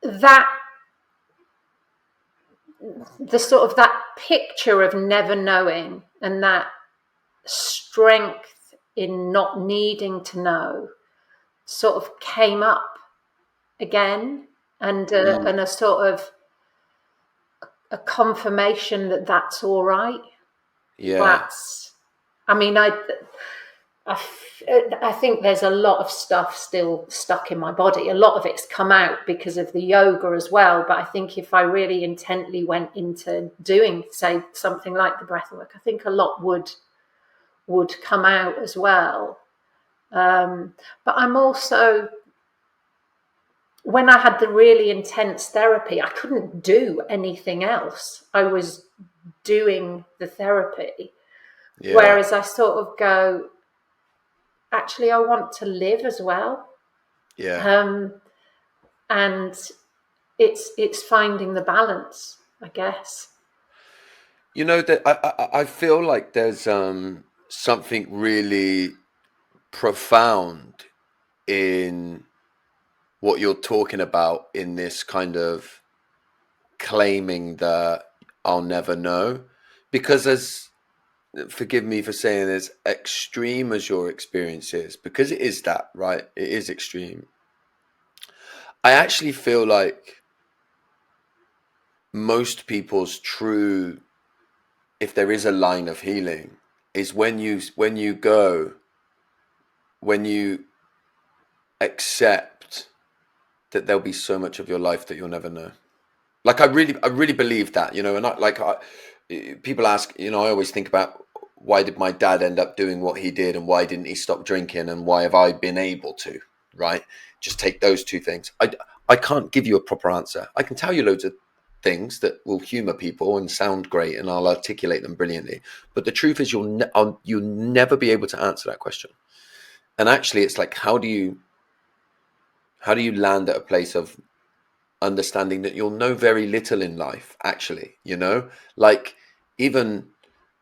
that the sort of that picture of never knowing, and that strength in not needing to know, sort of came up again, and a sort of a confirmation that that's all right. Yeah. That's, I mean, I think there's a lot of stuff still stuck in my body. A lot of it's come out because of the yoga as well. But I think if I really intently went into doing, say, something like the breath work, I think a lot would come out as well. But I'm also, when I had the really intense therapy, I couldn't do anything else. I was doing the therapy. Yeah. Whereas I sort of go, actually, I want to live as well. Yeah. And it's finding the balance, I guess. That I feel like there's something really profound in what you're talking about in this kind of claiming that I'll never know, because forgive me for saying, as extreme as your experience is, because it is that, right? It is extreme. I actually feel like most people's true, if there is a line of healing, is when you accept that there'll be so much of your life that you'll never know. Like, I really believe that, people ask, I always think about, why did my dad end up doing what he did, and why didn't he stop drinking, and why have I been able to, right? Just take those two things. I can't give you a proper answer. I can tell you loads of things that will humor people and sound great, and I'll articulate them brilliantly. But the truth is, you'll never be able to answer that question. And actually, it's like, how do you land at a place of understanding that you'll know very little in life, actually, like, even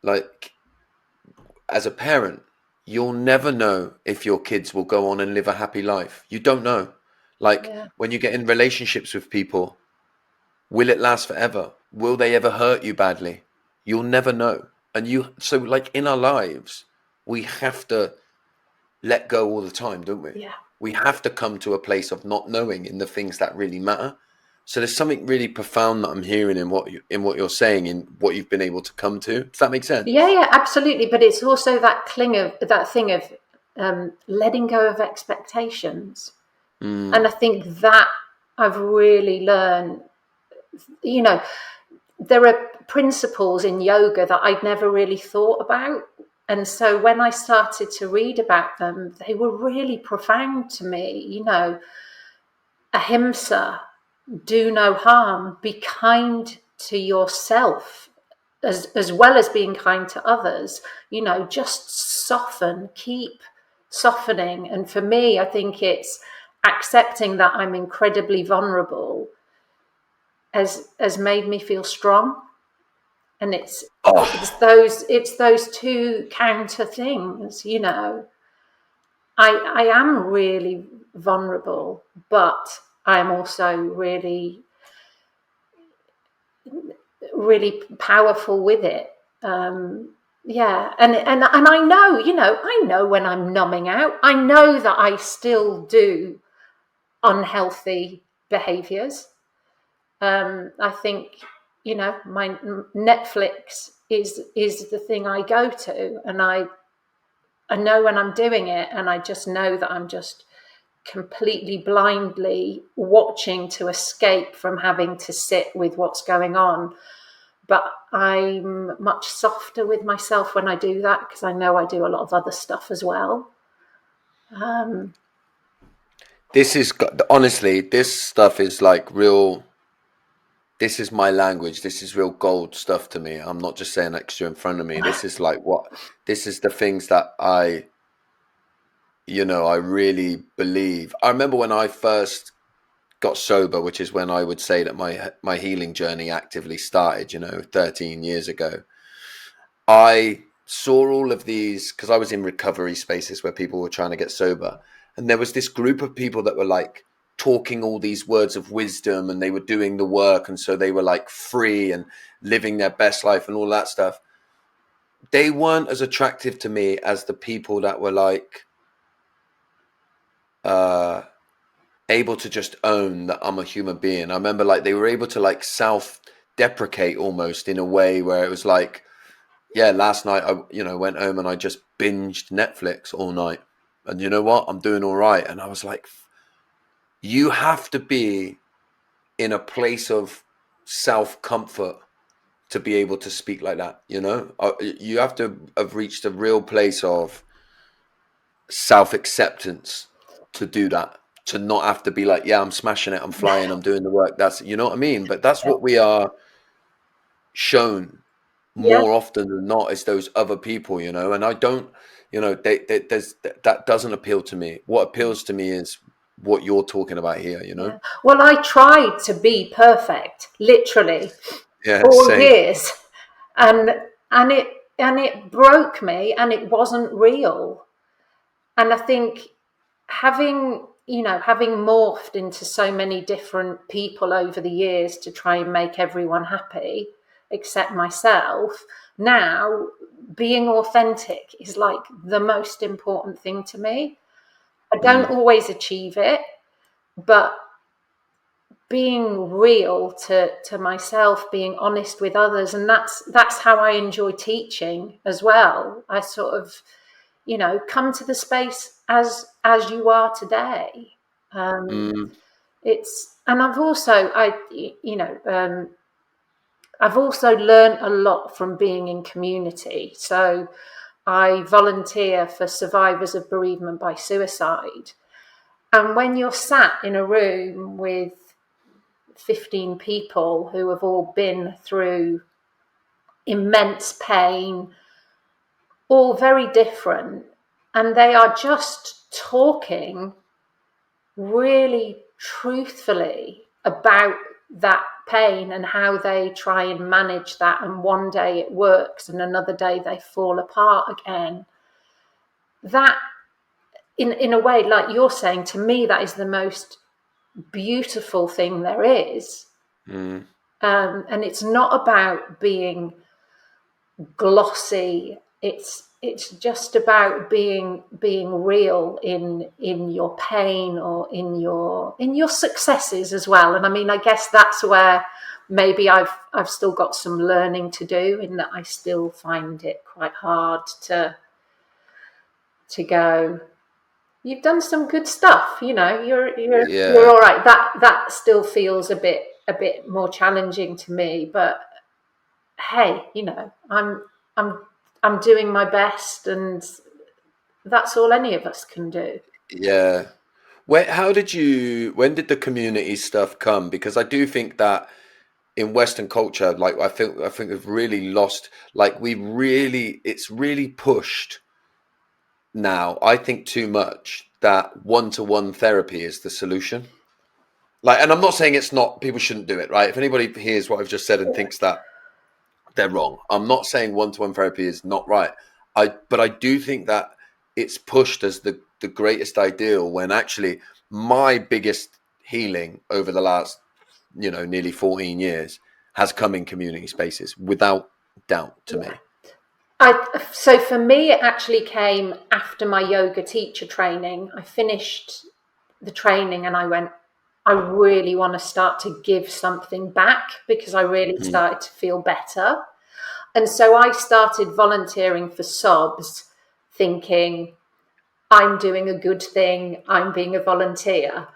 like as a parent, you'll never know if your kids will go on and live a happy life. You don't know. Like, when you get in relationships with people, will it last forever? Will they ever hurt you badly? You'll never know. So like in our lives, we have to let go all the time, don't we? Yeah. We have to come to a place of not knowing in the things that really matter. So there's something really profound that I'm hearing in what you're saying, in what you've been able to come to. Does that make sense? Yeah, absolutely. But it's also that thing of letting go of expectations. And I think that I've really learned, there are principles in yoga that I'd never really thought about. And so when I started to read about them, they were really profound to me. Ahimsa, do no harm, be kind to yourself as well as being kind to others, just soften, keep softening. And for me, I think it's accepting that I'm incredibly vulnerable has made me feel strong. And it's those two counter things, I am really vulnerable, but I am also really, really powerful with it. And I know when I'm numbing out. I know that I still do unhealthy behaviors. I think, my Netflix is the thing I go to, and I know when I'm doing it, and I just know that I'm just completely blindly watching to escape from having to sit with what's going on. But I'm much softer with myself when I do that, because I know I do a lot of other stuff as well. Honestly, this stuff is like real. This is my language. This is real gold stuff to me. I'm not just saying that because you're in front of me. This is like this is the things that I really believe. I remember when I first got sober, which is when I would say that my healing journey actively started, 13 years ago. I saw all of these, because I was in recovery spaces where people were trying to get sober. And there was this group of people that were like talking all these words of wisdom, and they were doing the work. And so they were like free and living their best life and all that stuff. They weren't as attractive to me as the people that were like able to just own that I'm a human being. I remember like they were able to like self-deprecate almost, in a way where it was like, yeah, last night I went home and I just binged Netflix all night, and you know what, I'm doing all right. And I was like, you have to be in a place of self-comfort to be able to speak like that. You have to have reached a real place of self-acceptance to do that, to not have to be like, yeah, I'm smashing it, I'm flying, I'm doing the work. That's, you know what I mean? But that's what we are shown more often than not, is those other people, and I don't, that doesn't appeal to me. What appeals to me is what you're talking about here, Yeah. Well, I tried to be perfect, literally, all same. years, and it broke me, and it wasn't real. And I think having morphed into so many different people over the years to try and make everyone happy except myself, now being authentic is like the most important thing to me. I don't always achieve it, but being real to myself, being honest with others, and that's how I enjoy teaching as well. I sort of, come to the space as you are today. And I've also I've also learned a lot from being in community. So I volunteer for Survivors of Bereavement by Suicide. And when you're sat in a room with 15 people who have all been through immense pain, all very different, and they are just talking really truthfully about that pain and how they try and manage that, and one day it works and another day they fall apart again. That, in a way, like you're saying, to me that is the most beautiful thing there is. And it's not about being glossy. It's just about being real in your pain, or in your successes as well. And I mean, I guess that's where maybe I've still got some learning to do, in that I still find it quite hard to go, you've done some good stuff, you're all right. That still feels a bit more challenging to me. But hey, I'm doing my best, and that's all any of us can do. Yeah. When did the community stuff come? Because I do think that in Western culture, like I think we've really lost, like it's really pushed now, I think too much, that one-to-one therapy is the solution. Like, and I'm not saying it's not, people shouldn't do it, right? If anybody hears what I've just said and thinks that, they're wrong. I'm not saying one-to-one therapy is not right. But I do think that it's pushed as the greatest ideal, when actually my biggest healing over the last, nearly 14 years has come in community spaces, without doubt, to me. So for me, it actually came after my yoga teacher training. I finished the training and I went, I really want to start to give something back, because I really started to feel better. And so I started volunteering for SOBs, thinking, I'm doing a good thing, I'm being a volunteer.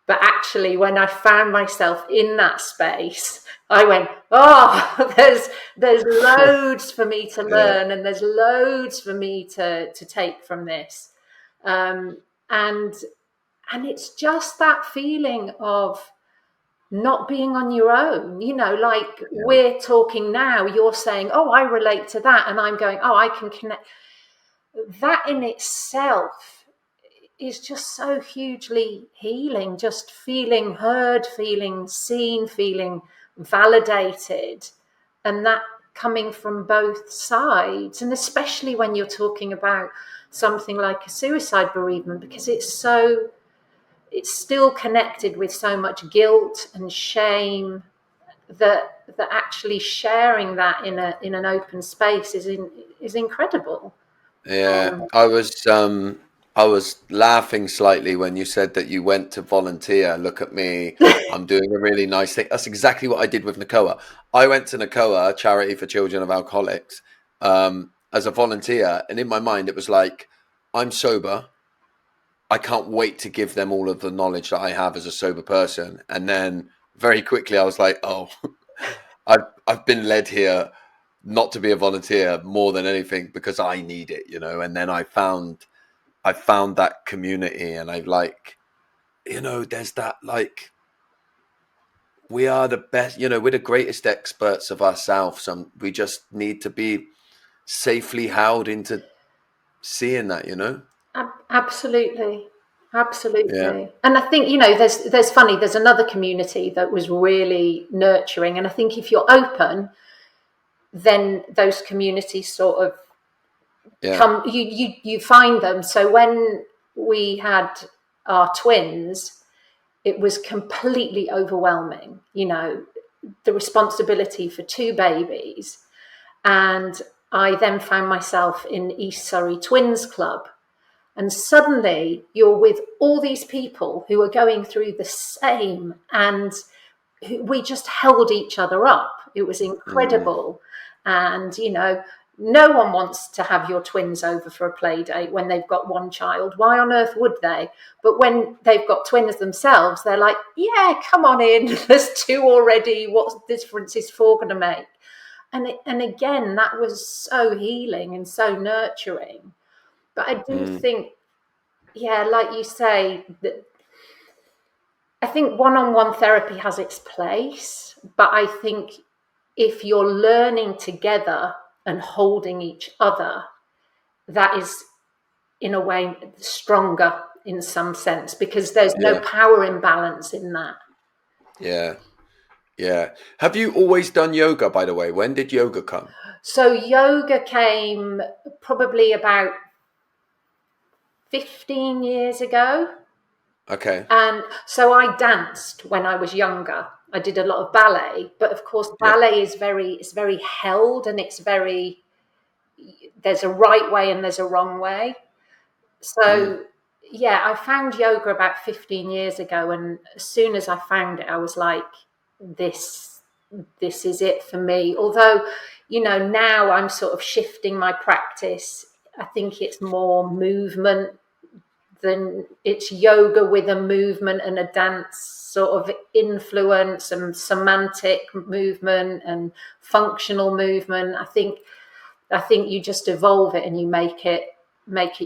But actually, when I found myself in that space, I went, oh, there's loads for me to learn, and there's loads for me to take from this. And it's just that feeling of not being on your own, we're talking now, you're saying, oh, I relate to that. And I'm going, oh, I can connect. That in itself is just so hugely healing, just feeling heard, feeling seen, feeling validated, and that coming from both sides. And especially when you're talking about something like a suicide bereavement, because it's still connected with so much guilt and shame, that actually sharing that in an open space is incredible. Yeah, I was laughing slightly when you said that you went to volunteer. Look at me, I'm doing a really nice thing. That's exactly what I did with NACOA. I went to NACOA, a charity for children of alcoholics, as a volunteer, and in my mind it was like, I'm sober. I can't wait to give them all of the knowledge that I have as a sober person. And then very quickly I was like, oh, I've been led here not to be a volunteer more than anything, because I need it, And then I found that community, and I there's that, like, we are the best, we're the greatest experts of ourselves, and we just need to be safely held into seeing that, Absolutely. Yeah. And I think, there's another community that was really nurturing. And I think if you're open, then those communities sort of come, you find them. So when we had our twins, it was completely overwhelming, the responsibility for two babies. And I then found myself in East Surrey Twins Club. And suddenly you're with all these people who are going through the same, and we just held each other up. It was incredible. And, no one wants to have your twins over for a play date when they've got one child. Why on earth would they? But when they've got twins themselves, they're like, yeah, come on in. There's two already. What difference is four going to make? And again, that was so healing and so nurturing. But I do think, like you say, that I think one-on-one therapy has its place, but I think if you're learning together and holding each other, that is in a way stronger in some sense, because there's no Yeah. power imbalance in that. Yeah. Yeah. Have you always done yoga, by the way? When did yoga come? So yoga came probably about 15 years ago. Okay. And so I danced when I was younger. I did a lot of ballet, but of course Yeah. ballet is very held, and there's a right way and there's a wrong way. So yeah, I found yoga about 15 years ago, and as soon as I found it, I was like, this is it for me. Although, now I'm sort of shifting my practice. I think it's more movement than it's yoga with a movement and a dance sort of influence, and semantic movement and functional movement. I think you just evolve it and you make it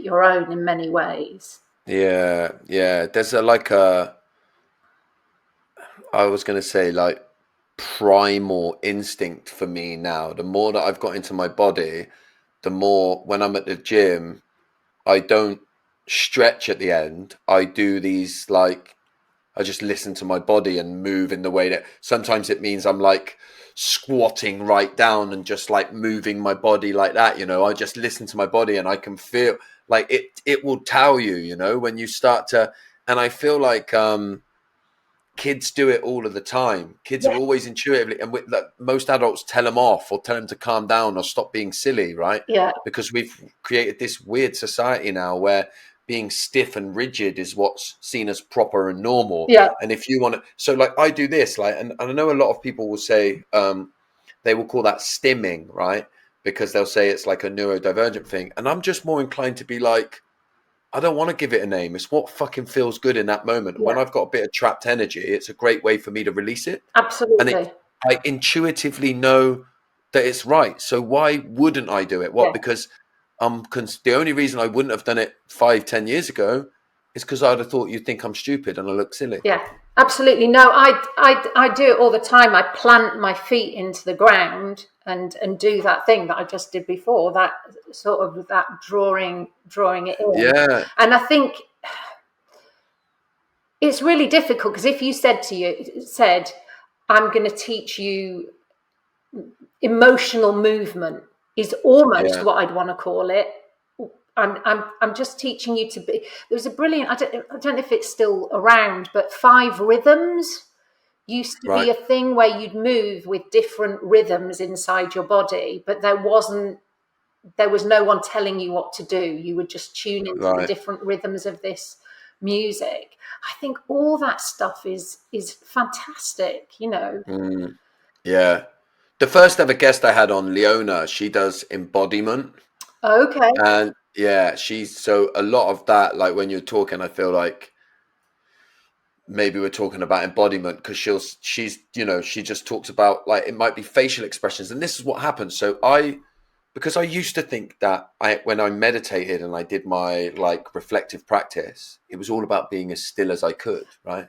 your own in many ways. Yeah. Yeah. There's I was going to say like primal instinct for me now. The more that I've got into my body, the more when I'm at the gym, I don't stretch at the end. I do these like, I just listen to my body and move in the way that sometimes it means I'm like squatting right down and just like moving my body like that. I just listen to my body and I can feel like it will tell you, when you start to, and I feel like, kids do it all of the time. Kids Yeah, are always intuitively, and most adults tell them off or tell them to calm down or stop being silly, right? yeah, Because we've created this weird society now where being stiff and rigid is what's seen as proper and normal. yeah, And if you want to, so like I do this, like, and I know a lot of people will say, they will call that stimming, right? Because they'll say it's like a neurodivergent thing. And I'm just more inclined to be like, I don't want to give it a name. It's what fucking feels good in that moment. And yeah, when I've got a bit of trapped energy, it's a great way for me to release it. And absolutely. I intuitively know that it's right. So why wouldn't I do it? Yeah, What? Because the only reason I wouldn't have done it 5-10 years ago is because I'd have thought you'd think I'm stupid and I look silly. yeah, absolutely. No, I do it all the time. I plant my feet into the ground and do that thing that I just did before, that sort of that drawing it in. Yeah. And I think it's really difficult, because if you said, I'm going to teach you emotional movement, is almost Yeah. what I'd want to call it. I'm just teaching you to be. There was a brilliant. I don't know if it's still around, but 5 rhythms used to be Right. a thing where you'd move with different rhythms inside your body, but there was no one telling you what to do. You would just tune into the Right. different rhythms of this music. I think all that stuff is fantastic. Yeah. The first ever guest I had on, Leona, she does embodiment. Okay. And yeah, so a lot of that, like when you're talking, I feel like maybe we're talking about embodiment because she just talks about like it might be facial expressions, and this is what happens. So because I used to think that when I meditated and I did my like reflective practice, it was all about being as still as I could, right?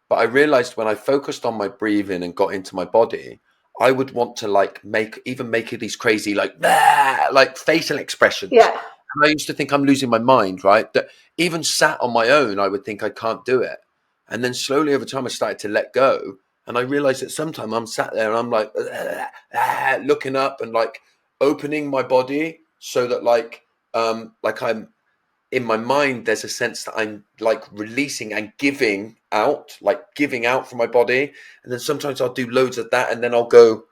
But I realized when I focused on my breathing and got into my body, I would want to like make these crazy like facial expressions. Yeah. And I used to think I'm losing my mind, right? That even sat on my own, I would think I can't do it. And then slowly over time, I started to let go. And I realized that sometimes I'm sat there and I'm like looking up and like opening my body so that like I'm in my mind, there's a sense that I'm like releasing and giving out from my body. And then sometimes I'll do loads of that and then I'll go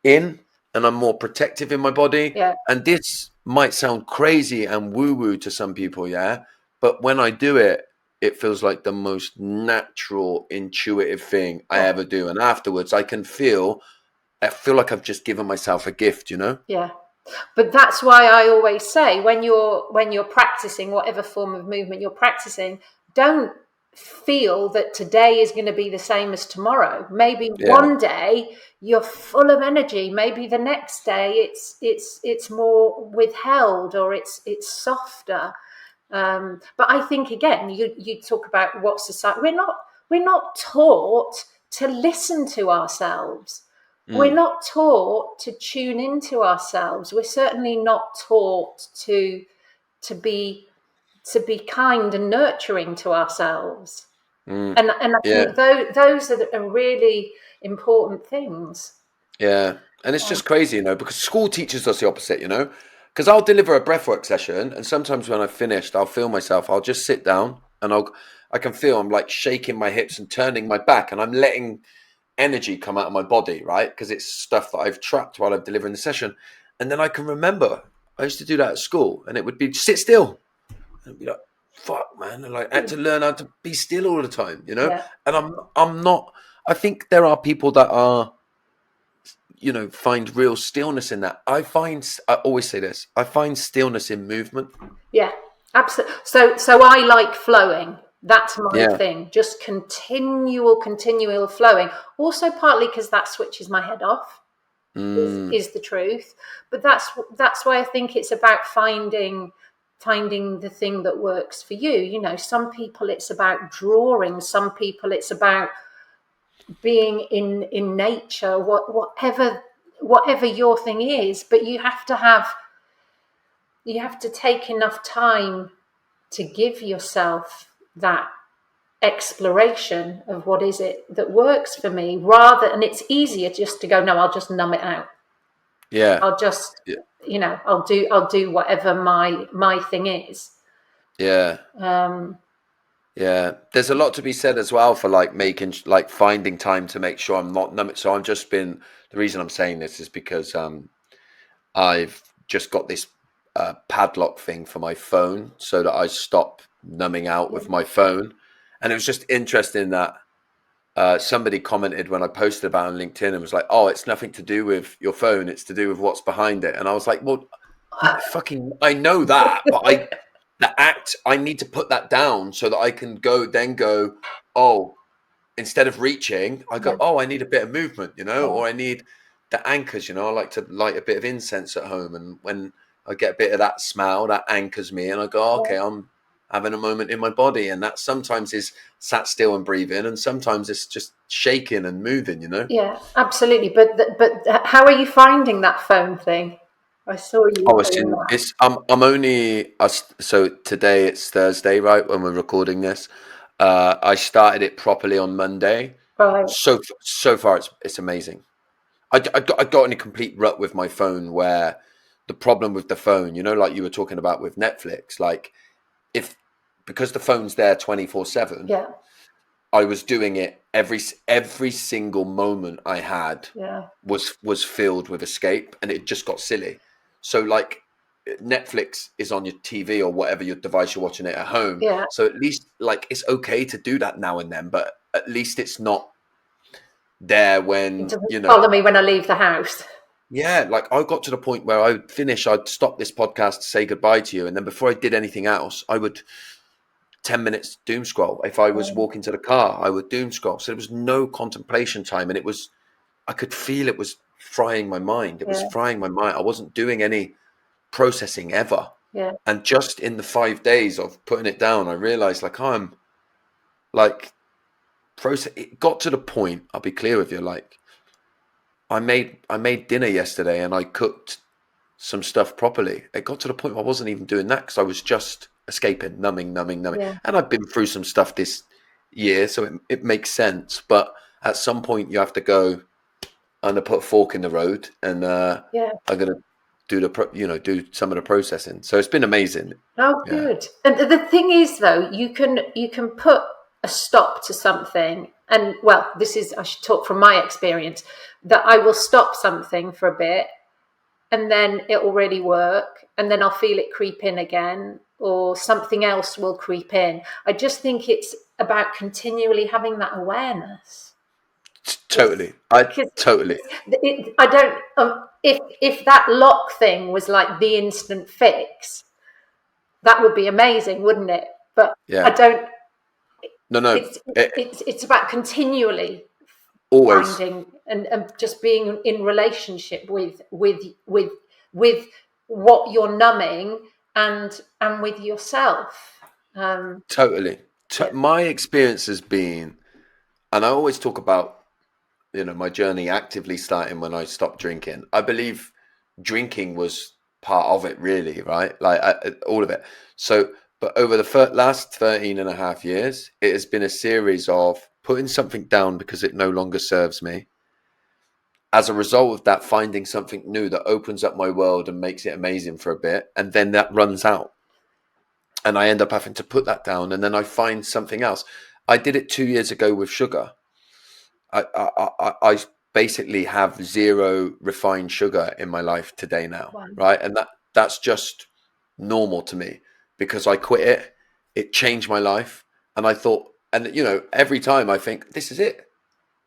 in and I'm more protective in my body. Yeah. And this might sound crazy and woo woo to some people, yeah. But when I do it, it feels like the most natural, intuitive thing I ever do. And afterwards, I feel like I've just given myself a gift, Yeah. But that's why I always say, when you're practicing whatever form of movement you're practicing, don't feel that today is going to be the same as tomorrow. Maybe Yeah. one day you're full of energy. Maybe the next day it's more withheld, or it's softer. But I think again, you talk about what society. we're not taught to listen to ourselves. We're not taught to tune into ourselves. We're certainly not taught to be kind and nurturing to ourselves. And I think those are really important things. Yeah. And it's just crazy, you know, because school teaches us the opposite, you know, because I'll deliver a breathwork session, and sometimes when I've finished, I'll feel myself. I'll just sit down and I can feel I'm like shaking my hips and turning my back, and I'm letting energy come out of my body, right? Because it's stuff that I've trapped while I'm delivering the session. And then I can remember I used to do that at school, and it would be sit still. And I'd be like, fuck, man. And like, I had to learn how to be still all the time, you know? Yeah. And I'm not, I think there are people that are, you know, find real stillness in that. I always say this, I find stillness in movement. Yeah, absolutely. So I like flowing. That's my Yeah. thing. Just continual flowing. Also partly because that switches my head off, is the truth. But that's why I think it's about finding the thing that works for you. You know, some people it's about drawing, some people it's about being in nature, whatever your thing is, but you have to take enough time to give yourself that exploration of what is it that works for me, and it's easier just to go, no, I'll just numb it out. Yeah. I'll just, I'll do whatever my thing is. Yeah. Yeah, there's a lot to be said as well for like finding time to make sure I'm not numb. So the reason I'm saying this is because I've just got this padlock thing for my phone so that I stop numbing out with my phone. And it was just interesting that somebody commented when I posted about it on LinkedIn and was like, oh, it's nothing to do with your phone, it's to do with what's behind it. And I was like, well, I know that, but I need to put that down so that I can go, oh, instead of reaching, I go, oh, I need a bit of movement, you know, or I need the anchors, you know. I like to light a bit of incense at home, and when I get a bit of that smell, that anchors me, and I go, okay, I'm having a moment in my body. And that sometimes is sat still and breathing, and sometimes it's just shaking and moving, you know. Yeah, absolutely. But how are you finding that phone thing? I saw you doing that. I'm only so today it's Thursday, right, when we're recording this. I started it properly on Monday. Right. So far it's amazing. I got in a complete rut with my phone, where the problem with the phone, you know, like you were talking about with Netflix, like because the phone's there 24/7, Yeah. I was doing it every single moment I had was filled with escape, and it just got silly. So like Netflix is on your TV or whatever your device you're watching it at home. Yeah. So at least like it's okay to do that now and then, but at least it's not there It when, doesn't you know. bother me when I leave the house. Yeah, like I got to the point where I'd stop this podcast to say goodbye to you, and then before I did anything else, I would 10 minutes doom scroll. If I was walking to the car, I would doom scroll. So there was no contemplation time, and I could feel it was frying my mind. It was frying my mind. I wasn't doing any processing ever. Yeah. And just in the 5 days of putting it down, I realized like I'm like it got to the point, I'll be clear with you, like I made dinner yesterday and I cooked some stuff properly. It got to the point where I wasn't even doing that because I was just escaping, numbing. Yeah. And I've been through some stuff this year, so it makes sense. But at some point you have to go, I'm gonna put a fork in the road, and I'm gonna do some of the processing. So it's been amazing. Oh, Yeah. good. And the thing is, though, you can put a stop to something. And well, I should talk from my experience, that I will stop something for a bit, and then it will really work, and then I'll feel it creep in again, or something else will creep in. I just think it's about continually having that awareness. Totally. Totally. I don't. If that lock thing was like the instant fix, that would be amazing, wouldn't it? But Yeah. I don't. No. It's about continually Always. finding and just being in relationship with what you're numbing and with yourself. Totally. My experience has been And I always talk about, my journey actively starting when I stopped drinking. I believe drinking was part of it, really, right? Like all of it. So, but over the last 13 and a half years, it has been a series of putting something down because it no longer serves me. As a result of that, finding something new that opens up my world and makes it amazing for a bit. And then that runs out. And I end up having to put that down. And then I find something else. I did it 2 years ago with sugar. I basically have zero refined sugar in my life today now, Wow. right? And that's just normal to me because I quit it. It changed my life, and I thought, and every time I think this is it.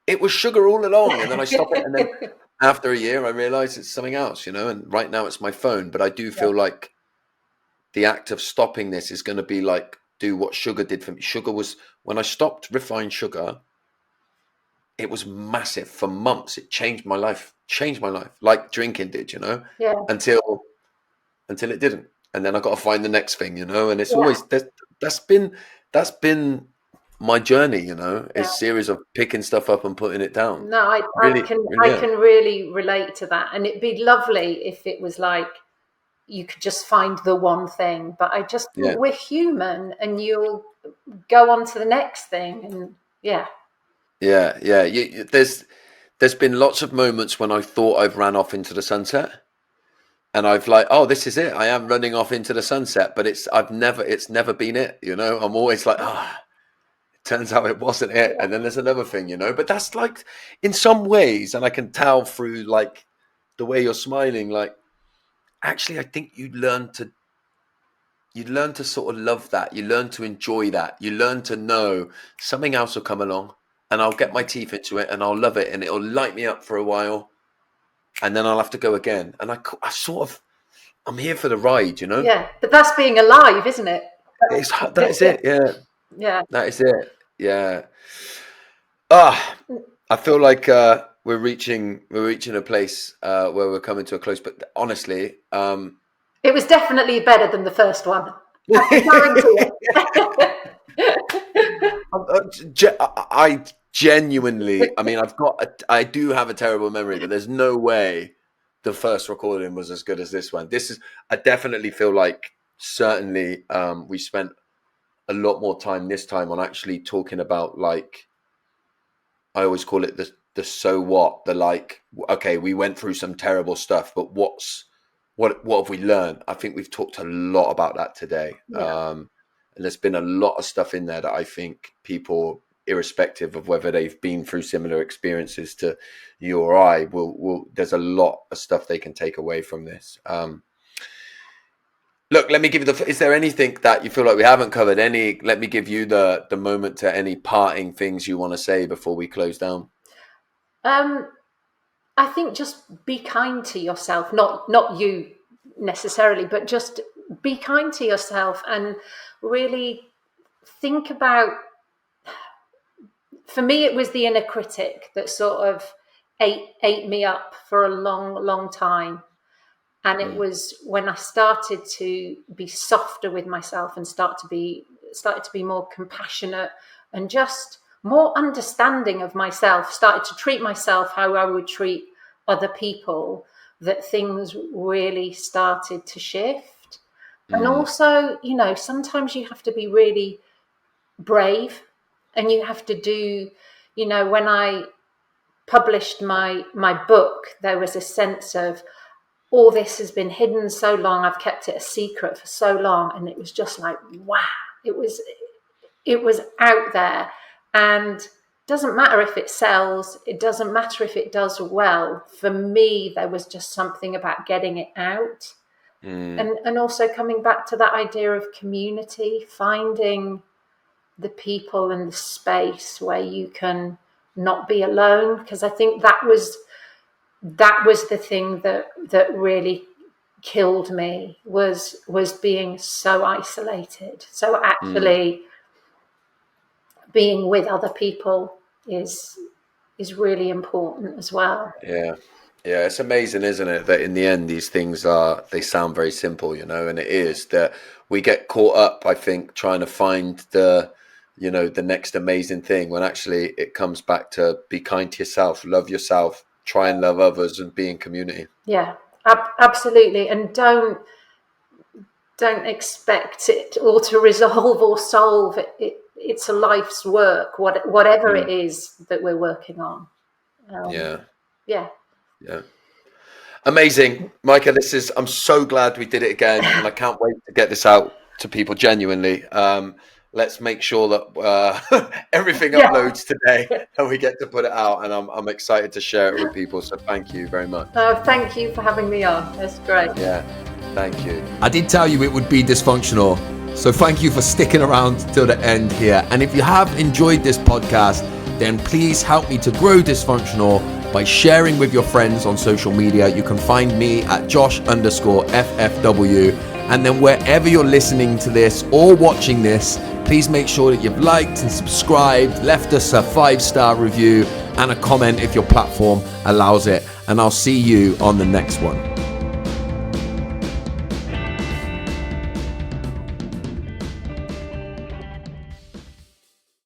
It was sugar all along, and then I stop it, and then after a year, I realize it's something else, And right now, it's my phone, but I do Yeah. feel like the act of stopping this is going to be like do what sugar did for me. Sugar was when I stopped refined sugar. It was massive for months. It changed my life, like drinking did, Yeah. until it didn't. And then I got to find the next thing, and it's Yeah. always that's been my journey, Yeah. is series of picking stuff up and putting it down. No, I Really, can really, yeah. really relate to that, and it'd be lovely if it was like you could just find the one thing. But I just think Yeah. we're human, and you'll go on to the next thing, and yeah. Yeah, yeah. There's been lots of moments when I thought I've ran off into the sunset. And I've like, oh, this is it. I am running off into the sunset, but it's never been it. I'm always like, it turns out it wasn't it. And then there's another thing, but that's like in some ways, and I can tell through like the way you're smiling, like actually, I think you learn to sort of love that. You learn to enjoy that. You learn to know something else will come along and I'll get my teeth into it and I'll love it and it'll light me up for a while. And then I'll have to go again. And I sort of, I'm here for the ride, Yeah, but that's being alive, isn't it? That is it. Yeah, Yeah. that is it. Yeah. I feel like we're reaching a place where we're coming to a close. But honestly, It was definitely better than the first one. I can guarantee it. I genuinely, I mean, I do have a terrible memory, but there's no way the first recording was as good as this one. I definitely feel like certainly we spent a lot more time this time on actually talking about, like, I always call it the so what, the like, okay, we went through some terrible stuff, but what have we learned? I think we've talked a lot about that today. Yeah. And there's been a lot of stuff in there that I think people, irrespective of whether they've been through similar experiences to you or I, will there's a lot of stuff they can take away from this. Look, let me give you is there anything that you feel like we haven't covered? Let me give you the moment to any parting things you want to say before we close down. I think just be kind to yourself, not you necessarily, but just be kind to yourself and really think about, for me, it was the inner critic that sort of ate me up for a long time. And it was when I started to be softer with myself and started to be more compassionate and just more understanding of myself, started to treat myself how I would treat other people, that things really started to shift. And also, sometimes you have to be really brave and you have to do, when I published my book, there was a sense of, all this has been hidden so long, I've kept it a secret for so long, and it was just like, wow, it was out there. And it doesn't matter if it sells, it doesn't matter if it does well. For me, there was just something about getting it out. And also coming back to that idea of community, finding the people and the space where you can not be alone, because I think that was the thing that really killed me, was being so isolated. So actually being with other people is really important as well. Yeah. Yeah, it's amazing, isn't it, that in the end these things they sound very simple, and it is that we get caught up, I think, trying to find you know, the next amazing thing, when actually it comes back to be kind to yourself, love yourself, try and love others, and be in community. Yeah, absolutely. And don't expect it all to resolve or solve it. It's a life's work, whatever it is that we're working on. Yeah. Amazing, Maike. I'm so glad we did it again, and I can't wait to get this out to people. Genuinely, let's make sure that everything uploads today, and we get to put it out. And I'm excited to share it with people. So thank you very much. Oh, thank you for having me on. That's great. Yeah, thank you. I did tell you it would be dysfunctional, so thank you for sticking around till the end here. And if you have enjoyed this podcast, then please help me to grow Dysfunctional by sharing with your friends on social media. You can find me at Josh_FFW. And then wherever you're listening to this or watching this, please make sure that you've liked and subscribed, left us a 5-star review and a comment if your platform allows it. And I'll see you on the next one.